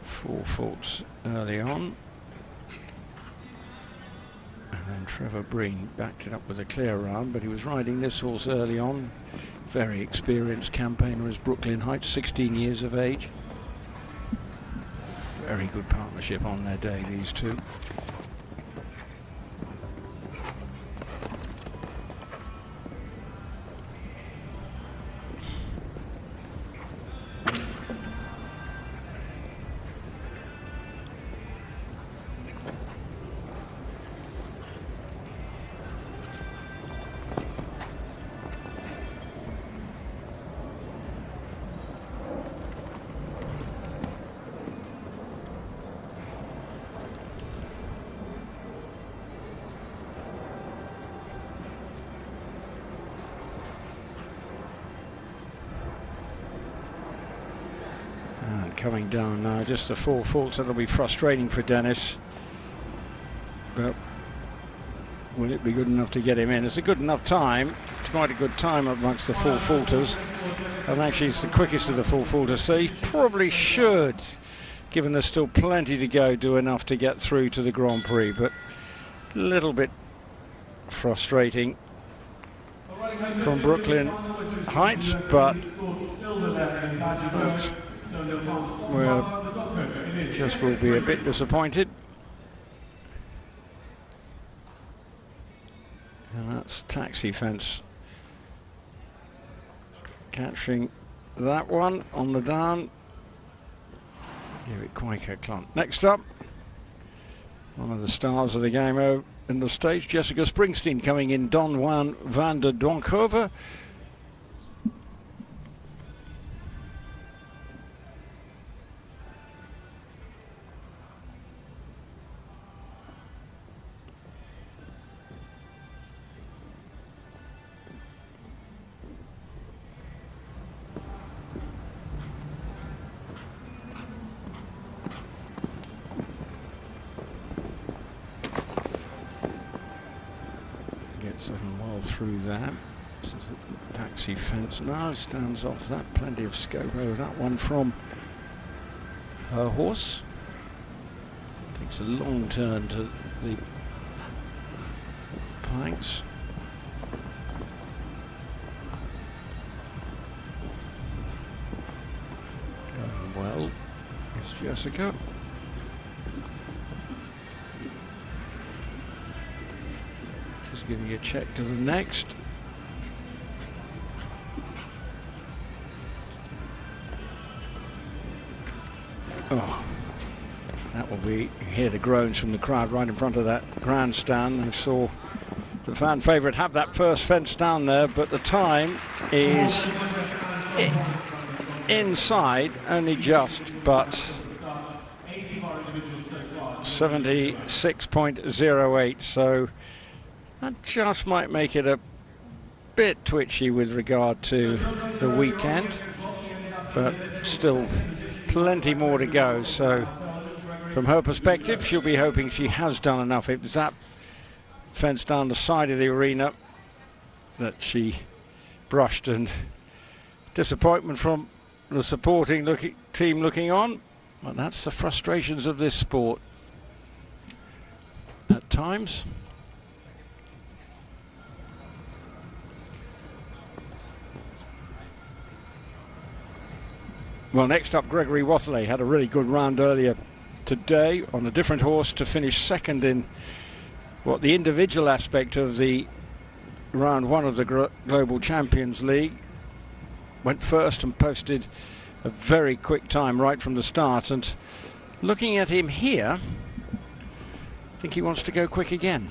4 faults early on, and then Trevor Breen backed it up with a clear round, but he was riding this horse early on. Very experienced campaigner as Brooklyn Heights, 16 years of age. Very good partnership on their day, these two. Coming down now, just the 4 faults. That'll be frustrating for Dennis, but will it be good enough to get him in? It's a good enough time. It's quite a good time amongst the 4 faulters, and actually it's the quickest of the 4 faulters, so he probably should, given there's still plenty to go, do enough to get through to the Grand Prix. But a little bit frustrating from Brooklyn Heights, but we'll just will be a bit disappointed. And that's Taxi Fence catching that one on the down. Give it Quaker Clump. Next up, one of the stars of the game in the stage, Jessica Springsteen, coming in, Don Juan van der Donkhoven. Well through that. This is the Taxi Fence now, stands off that. Plenty of scope over that one from her horse. Takes a long turn to the planks. Going well is Jessica. Giving a check to the next. Oh, that will be, you hear the groans from the crowd right in front of that grandstand. They saw the fan favourite have that first fence down there, but the time is inside, only just, but 76.08, so that just might make it a bit twitchy with regard to the weekend, but still plenty more to go. So from her perspective, she'll be hoping she has done enough. It was that fence down the side of the arena that she brushed, and disappointment from the supporting team looking on. But that's the frustrations of this sport at times. Well, next up, Gregory Watherley had a really good round earlier today on a different horse to finish second in what the individual aspect of the round one of the Global Champions League. Went first and posted a very quick time right from the start. And looking at him here, I think he wants to go quick again.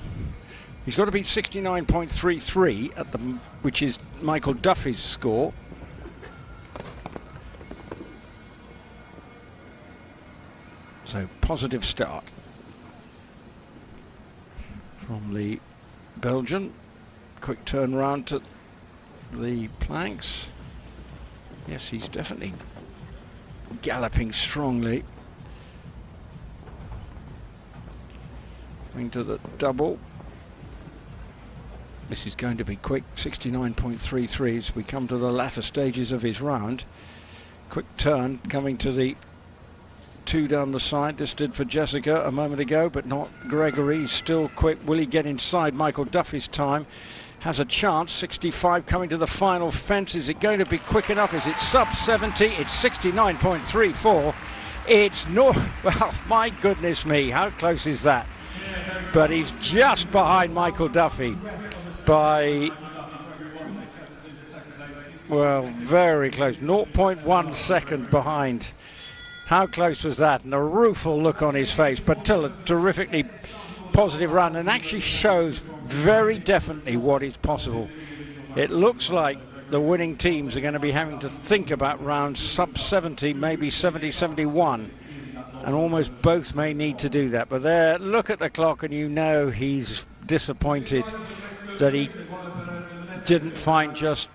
He's got to beat 69.33 at the, which is Michael Duffy's score. So positive start from the Belgian. Quick turn round to the planks. Yes, he's definitely galloping strongly. Into the double. This is going to be quick. 69.33 as we come to the latter stages of his round. Quick turn coming to the two down the side. This did for Jessica a moment ago, but not Gregory. He's still quick. Will he get inside Michael Duffy's time? Has a chance. 65 coming to the final fence. Is it going to be quick enough? Is it sub 70? It's 69.34. It's no. Well, my goodness me, how close is that? But he's just behind Michael Duffy by, well, very close. 0.1 second behind. How close was that? And a rueful look on his face, but still a terrifically positive run, and actually shows very definitely what is possible. It looks like the winning teams are going to be having to think about rounds sub 70, maybe 70, 71, and almost both may need to do that. But there, look at the clock and you know he's disappointed that he didn't find just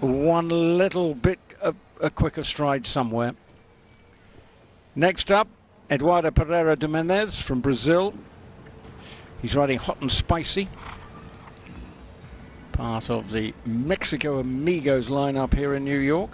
one little bit of a quicker stride somewhere. Next up, Eduardo Pereira de Menezes from Brazil. He's riding Hot and Spicy, part of the Mexico Amigos lineup here in New York.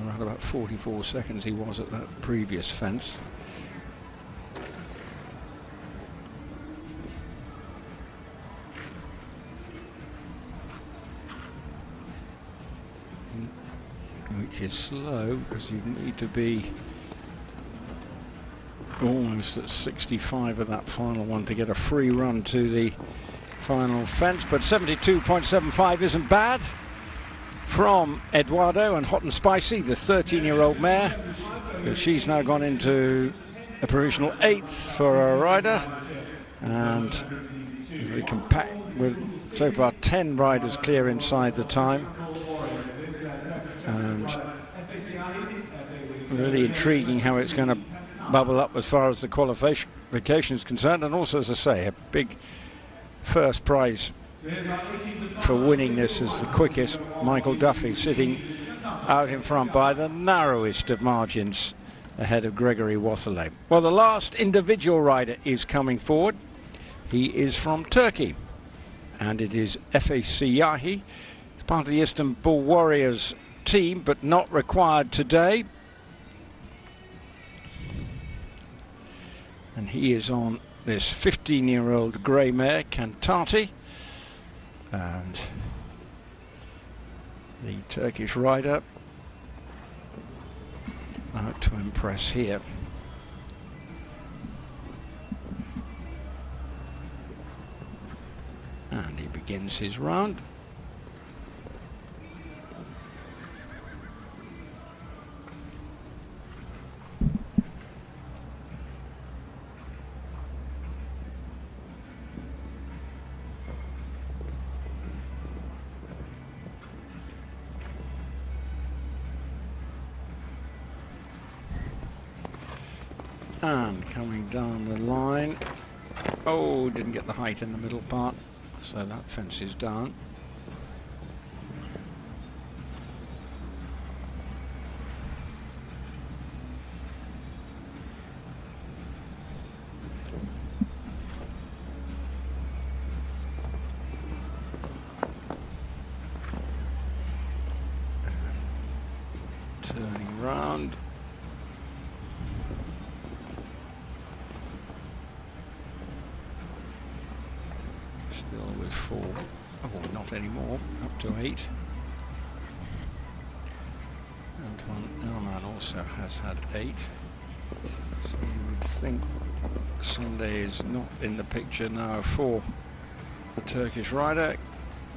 Around about 44 seconds he was at that previous fence. Which is slow because you need to be almost at 65 of that final one to get a free run to the final fence, but 72.75 isn't bad from Eduardo and Hot and Spicy, the 13-year-old mare, because she's now gone into a provisional 8th for a rider, and very compact with so far 10 riders clear inside the time, and really intriguing how it's going to bubble up as far as the qualification is concerned, and also, as I say, a big first prize for winning this is the quickest. Michael Duffy sitting out in front by the narrowest of margins ahead of Gregory Watherley. Well, the last individual rider is coming forward. He is from Turkey, and it is Efe Siyahi. It's part of the Istanbul Warriors team, but not required today. And he is on this 15-year-old grey mare, Cantati. And the Turkish rider out to impress here. And he begins his round. And coming down the line, oh, didn't get the height in the middle part, so that fence is down. And turning round. Still with 4. Oh, not anymore. Up to 8. Antoine Elman also has had 8. So you would think Sunday is not in the picture now for the Turkish rider.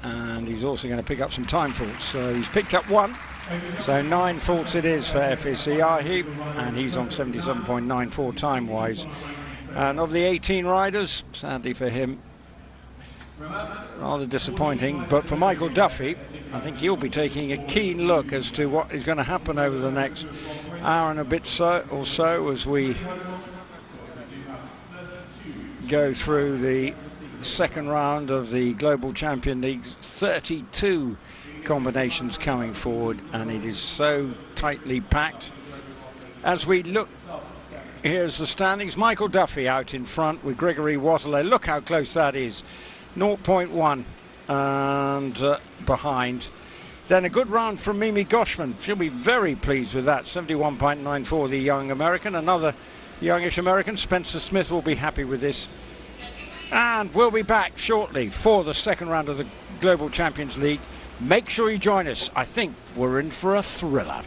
And he's also going to pick up some time faults. So he's picked up 1. So 9 faults it is for Efes Siyahi, and he's on 77.94 time-wise. And of the 18 riders, sadly for him, rather disappointing. But for Michael Duffy, I think he'll be taking a keen look as to what is going to happen over the next hour and a bit or so as we go through the second round of the Global Champion League's 32 combinations coming forward, and it is so tightly packed. As we look, here's the standings. Michael Duffy out in front with Gregory Waterloo. Look how close that is. 0.1 and behind. Then a good round from Mimi Goshman. She'll be very pleased with that. 71.94, the young American. Another youngish American, Spencer Smith, will be happy with this. And we'll be back shortly for the second round of the Global Champions League. Make sure you join us. I think we're in for a thriller.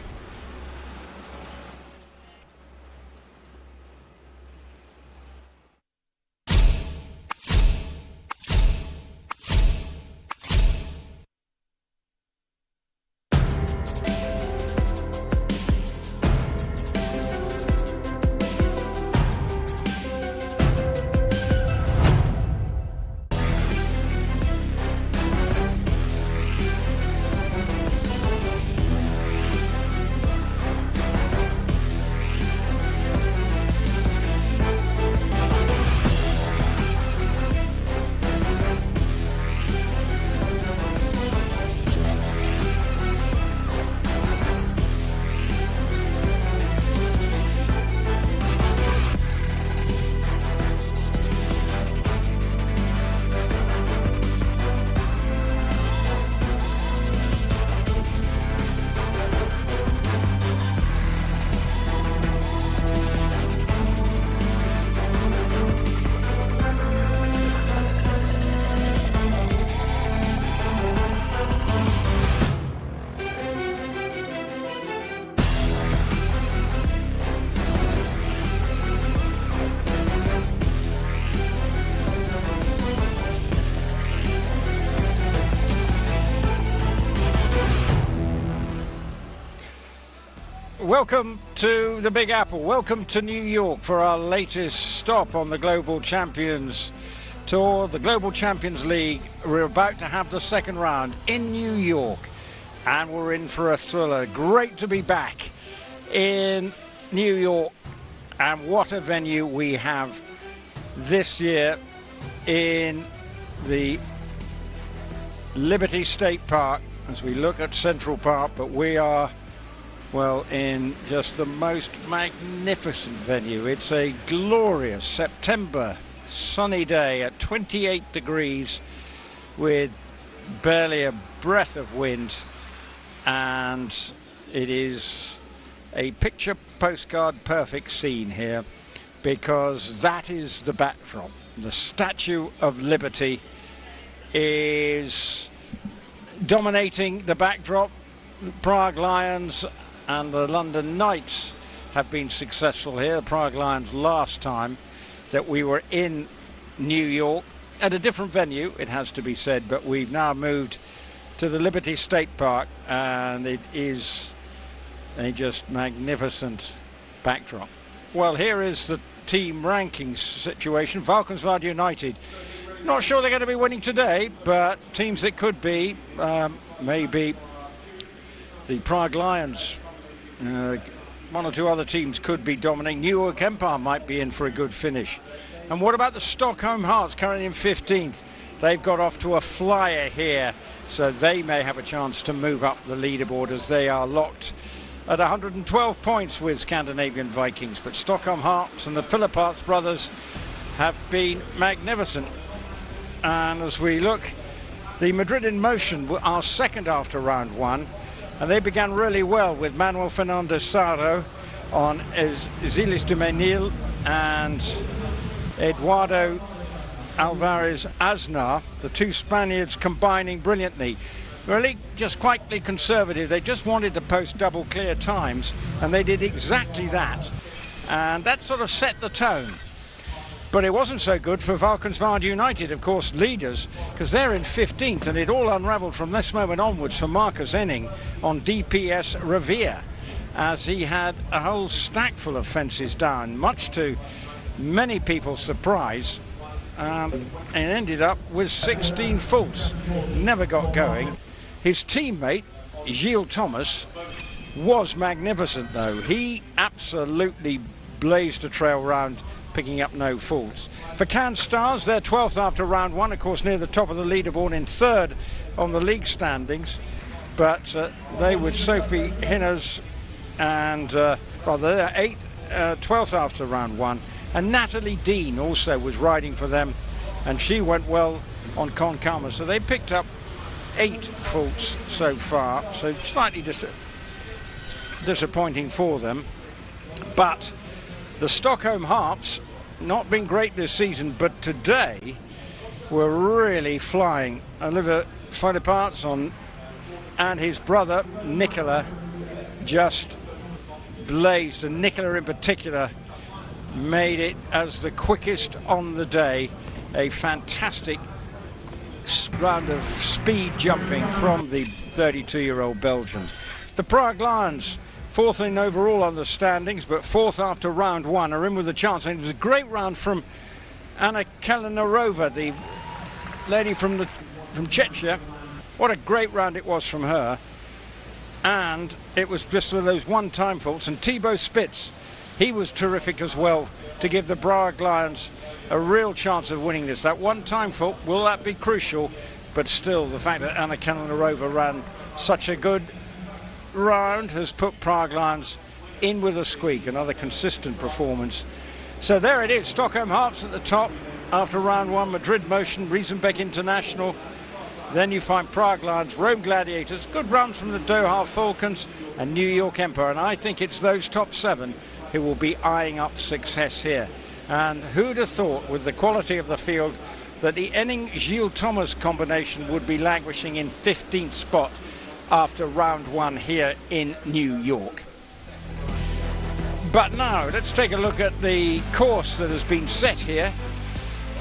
Welcome to the Big Apple. Welcome to New York for our latest stop on the Global Champions Tour, the Global Champions League. We're about to have the second round in New York, and we're in for a thriller. Great to be back in New York, and what a venue we have this year in the Liberty State Park as we look at Central Park, but we are, well, in just the most magnificent venue. It's a glorious September sunny day at 28 degrees with barely a breath of wind, and it is a picture postcard perfect scene here because that is the backdrop. The Statue of Liberty is dominating the backdrop. The Prague Lions and the London Knights have been successful here. The Prague Lions last time that we were in New York at a different venue, it has to be said, but we've now moved to the Liberty State Park, and it is a just magnificent backdrop. Well, here is the team rankings situation. Valkenswaard United, not sure they're going to be winning today, but teams that could be, maybe the Prague Lions, one or two other teams could be dominating. Newark Empire might be in for a good finish. And what about the Stockholm Hearts, currently in 15th? They've got off to a flyer here, so they may have a chance to move up the leaderboard as they are locked at 112 points with Scandinavian Vikings. But Stockholm Hearts and the Philip Hearts brothers have been magnificent. And as we look, the Madrid in Motion are second after round one, and they began really well with Manuel Fernandez Saro on Zilis de Menil and Eduardo Alvarez Aznar, the two Spaniards combining brilliantly. Really just quietly conservative. They just wanted to post double clear times, and they did exactly that. And that sort of set the tone. But it wasn't so good for Valkenswaard United, of course, leaders, because they're in 15th, and it all unravelled from this moment onwards for Marcus Enning on DPS Revere, as he had a whole stack full of fences down, much to many people's surprise, and ended up with 16 faults. Never got going. His teammate, Gilles Thomas, was magnificent, though. He absolutely blazed a trail round, picking up no faults. For Cannes Stars, they're 12th after round one, of course, near the top of the leaderboard, in third on the league standings. But they with Sophie Hinners and, they're 12th after round one. And Natalie Dean also was riding for them, and she went well on Concama. So they picked up 8 faults so far, so slightly disappointing for them. But the Stockholm Harps, not been great this season, but today were really flying. Oliver Feideparts and his brother Nicola just blazed, and Nicola in particular made it as the quickest on the day. A fantastic round of speed jumping from the 32-year-old Belgian. The Prague Lions, 4th in overall on the standings, but 4th after round one, are in with a chance. And it was a great round from Anna Kalinarova, the lady from Czechia. What a great round it was from her. And it was just for those one-time faults. And Thibaut Spitz, he was terrific as well to give the Prague Lions a real chance of winning this. That one-time fault, will that be crucial? But still, the fact that Anna Kalinarova ran such a good round has put Prague Lions in with a squeak. Another consistent performance. So there it is, Stockholm Harps at the top after round one. Madrid Motion, Riesenbeck International. Then you find Prague Lions, Rome Gladiators, good runs from the Doha Falcons and New York Empire. And I think it's those top 7 who will be eyeing up success here. And who'd have thought, with the quality of the field, that the Enning-Gilles Thomas combination would be languishing in 15th spot after round one here in New York. But now let's take a look at the course that has been set here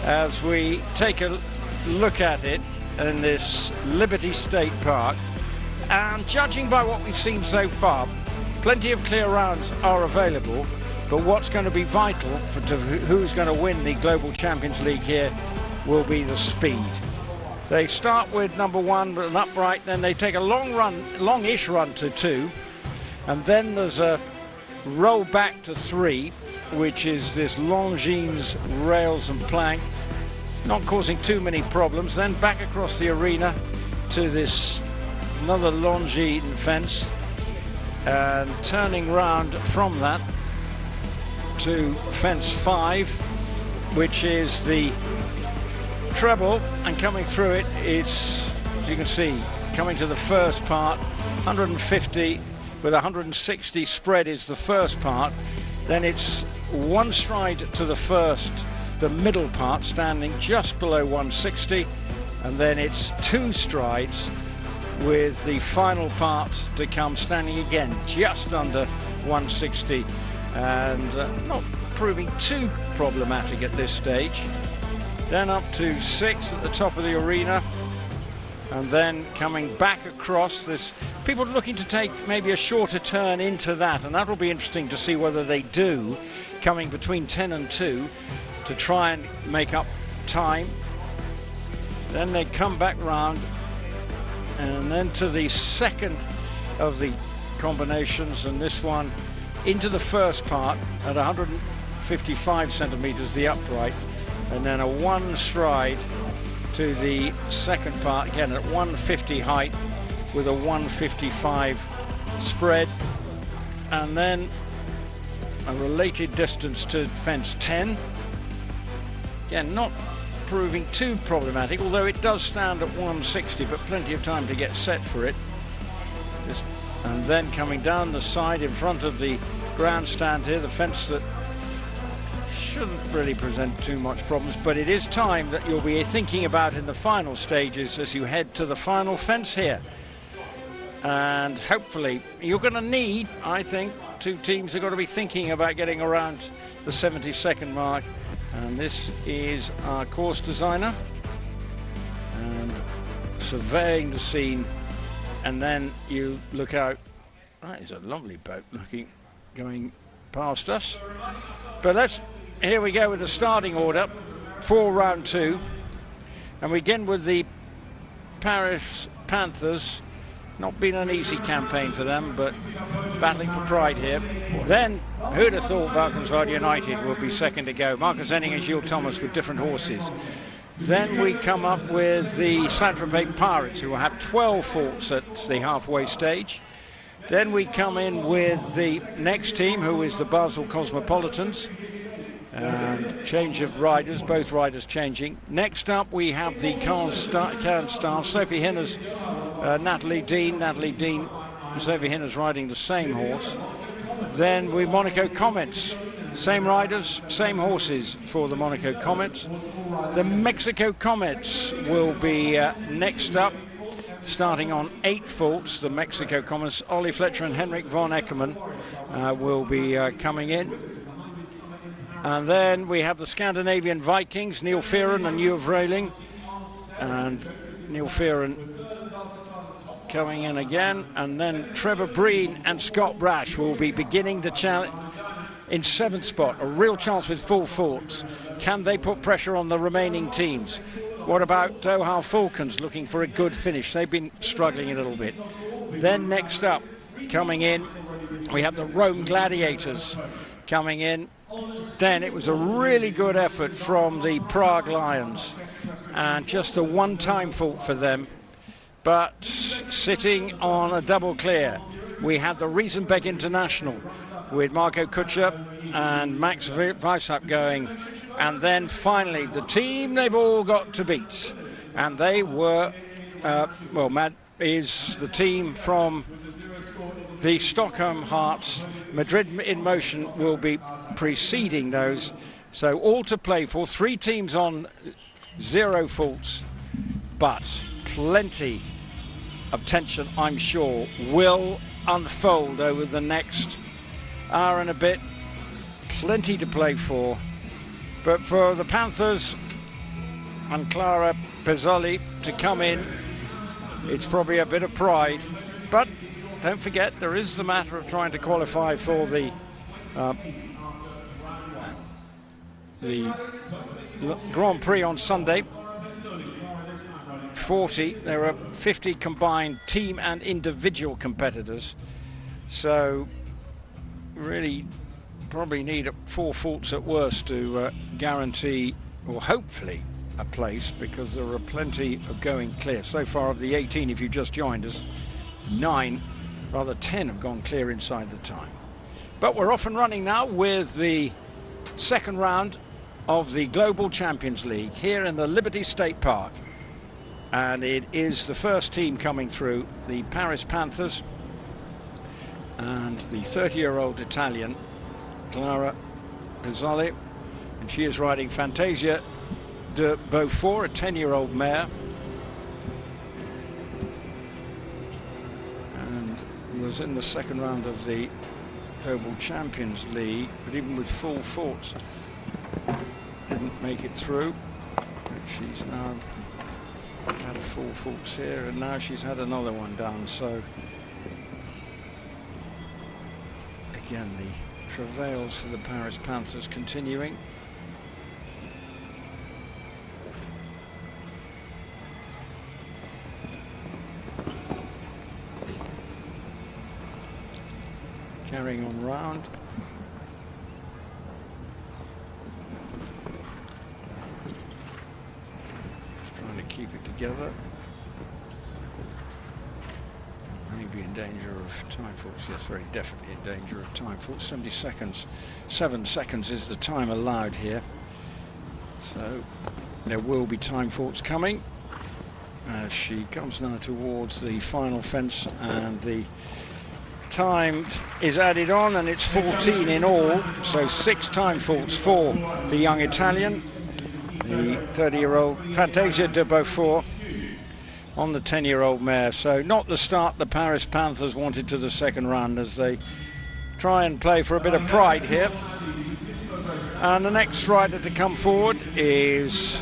as we take a look at it in this Liberty State Park. And judging by what we've seen so far, plenty of clear rounds are available, but what's going to be vital to who's going to win the Global Champions League here will be the speed. They start with number 1 with an upright, then they take a longish run to 2, and then there's a roll back to 3, which is this Longines rails and plank, not causing too many problems. Then back across the arena to this another Longines fence, and turning round from that to fence 5, which is the treble, and coming through it, it's, as you can see, coming to the first part, 150 with 160 spread is the first part. Then it's 1 stride to the middle part, standing just below 160, and then it's 2 strides with the final part to come, standing again just under 160, and not proving too problematic at this stage. Then up to 6 at the top of the arena, and then coming back across this, people looking to take maybe a shorter turn into that, and that'll be interesting to see whether they do, coming between 10 and 2 to try and make up time. Then they come back round, and then to the second of the combinations, and this one into the first part at 155 centimeters, the upright, and then a 1 stride to the second part, again at 150 height with a 155 spread, and then a related distance to fence 10. Again, not proving too problematic, although it does stand at 160, but plenty of time to get set for it. And then coming down the side in front of the grandstand here, the fence that shouldn't really present too much problems, but it is time that you'll be thinking about in the final stages as you head to the final fence here. And hopefully you're going to need, I think, two teams are going to be thinking about getting around the 70-second mark. And this is our course designer and surveying the scene. And then you look out. That is a lovely boat going past us. But here we go with the starting order for round 2. And we begin with the Paris Panthers. Not been an easy campaign for them, but battling for pride here. Then, who'd have thought Valkenswaard United will be second to go? Marcus Henning and Gilles Thomas with different horses. Then we come up with the Saint-Tropez Pirates, who will have 12 faults at the halfway stage. Then we come in with the next team, who is the Basel Cosmopolitans. And change of riders, both riders changing. Next up, we have the Cairn Star, Sophie Hinner's Natalie Dean, Sophie Hinner's riding the same horse. Then we Monaco Comets, same riders, same horses for the Monaco Comets. The Mexico Comets will be next up, starting on 8 faults. The Mexico Comets, Ollie Fletcher and Henrik von Eckermann will be coming in. And then we have the Scandinavian Vikings, Neil Fearon and Hugh Vrailing. And Neil Fearon coming in again. And then Trevor Breen and Scott Brash will be beginning the challenge in 7th spot. A real chance with full faults. Can they put pressure on the remaining teams? What about Doha Falcons looking for a good finish? They've been struggling a little bit. Then next up, coming in, we have the Rome Gladiators coming in. Then it was a really good effort from the Prague Lions, and just a one-time fault for them. But sitting on a double clear, we have the Riesenbeck International with Marco Kutscher and Max Weishaupt going. And then finally, the team they've all got to beat. And they were, Matt is the team from the Stockholm Hearts. Madrid in Motion will be preceding those. So all to play for. 3 teams on 0 faults, but plenty of tension, I'm sure, will unfold over the next hour and a bit. Plenty to play for. But for the Panthers and Clara Pezzoli to come in, it's probably a bit of pride. But don't forget, there is the matter of trying to qualify for the Grand Prix on Sunday. 40, there are 50 combined team and individual competitors. So really probably need 4 faults at worst to guarantee, or hopefully, a place, because there are plenty of going clear. So far of the 18, if you just joined us, 10 have gone clear inside the time. But we're off and running now with the second round of the Global Champions League here in the Liberty State Park. And it is the first team coming through, the Paris Panthers, and the 30-year-old Italian, Clara Pezzoli, and she is riding Fantasia de Beaufort, a 10-year-old mare. And was in the second round of the Global Champions League, but even with full faults, didn't make it through. She's now had 4 faults here, and now she's had another one down. So again, the travails for the Paris Panthers continuing. Carrying on round. Just trying to keep it together. Maybe in danger of time faults. Yes, very definitely in danger of time faults. 70 seconds. 7 seconds is the time allowed here. So there will be time faults coming as she comes now towards the final fence, and the time is added on, and it's 14 in all, so 6 time faults for the young Italian, the 30-year-old Fantasia de Beaufort on the 10-year-old mare. So not the start the Paris Panthers wanted to the second round, as they try and play for a bit of pride here. And the next rider to come forward is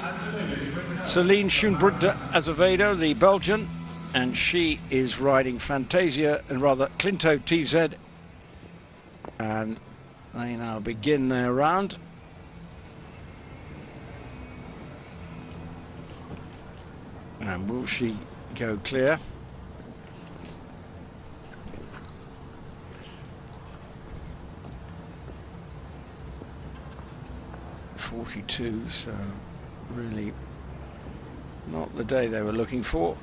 Celine Schoenbrunn de Azevedo, the Belgian, and she is riding Fantasia, and rather Clinto TZ, and they now begin their round. And will she go clear? .42, so really not the day they were looking for.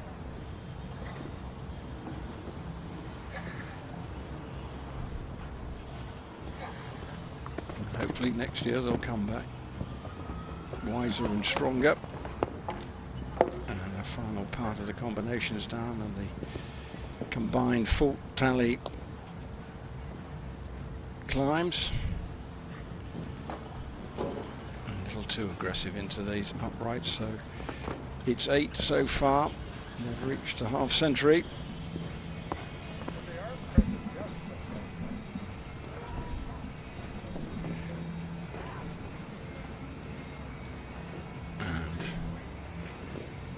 Hopefully next year they'll come back wiser and stronger. And the final part of the combination is down, and the combined fault tally climbs. A little too aggressive into these uprights, so it's 8 so far. They've reached a half century.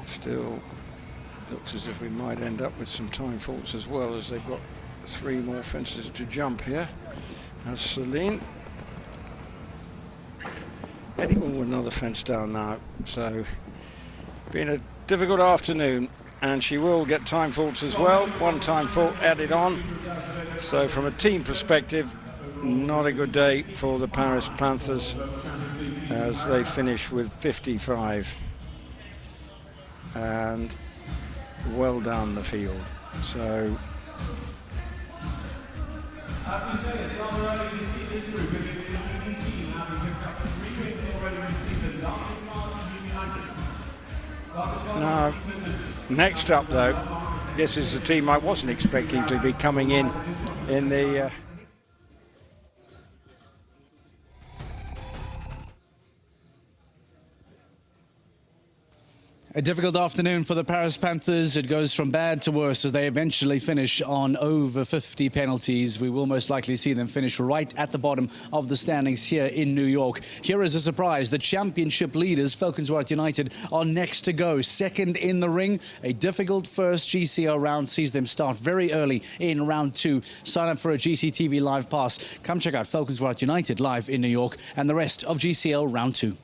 Still looks as if we might end up with some time faults as well, as they've got 3 more fences to jump here. As Celine heading with another fence down now, so been a difficult afternoon, and she will get time faults as well. 1 time fault added on, so from a team perspective, not a good day for the Paris Panthers, as they finish with 55. And well down the field. So as we say, it's rather early to see this group, but it's looking keen, having picked up 3 wins already this season. now, next up though, this is the team I wasn't expecting to be coming in the A difficult afternoon for the Paris Panthers. It goes from bad to worse as they eventually finish on over 50 penalties. We will most likely see them finish right at the bottom of the standings here in New York. Here is a surprise. The championship leaders, Falkensworth United, are next to go. Second in the ring. A difficult first GCL round sees them start very early in round 2. Sign up for a GCTV live pass. Come check out Falkensworth United live in New York and the rest of GCL round 2.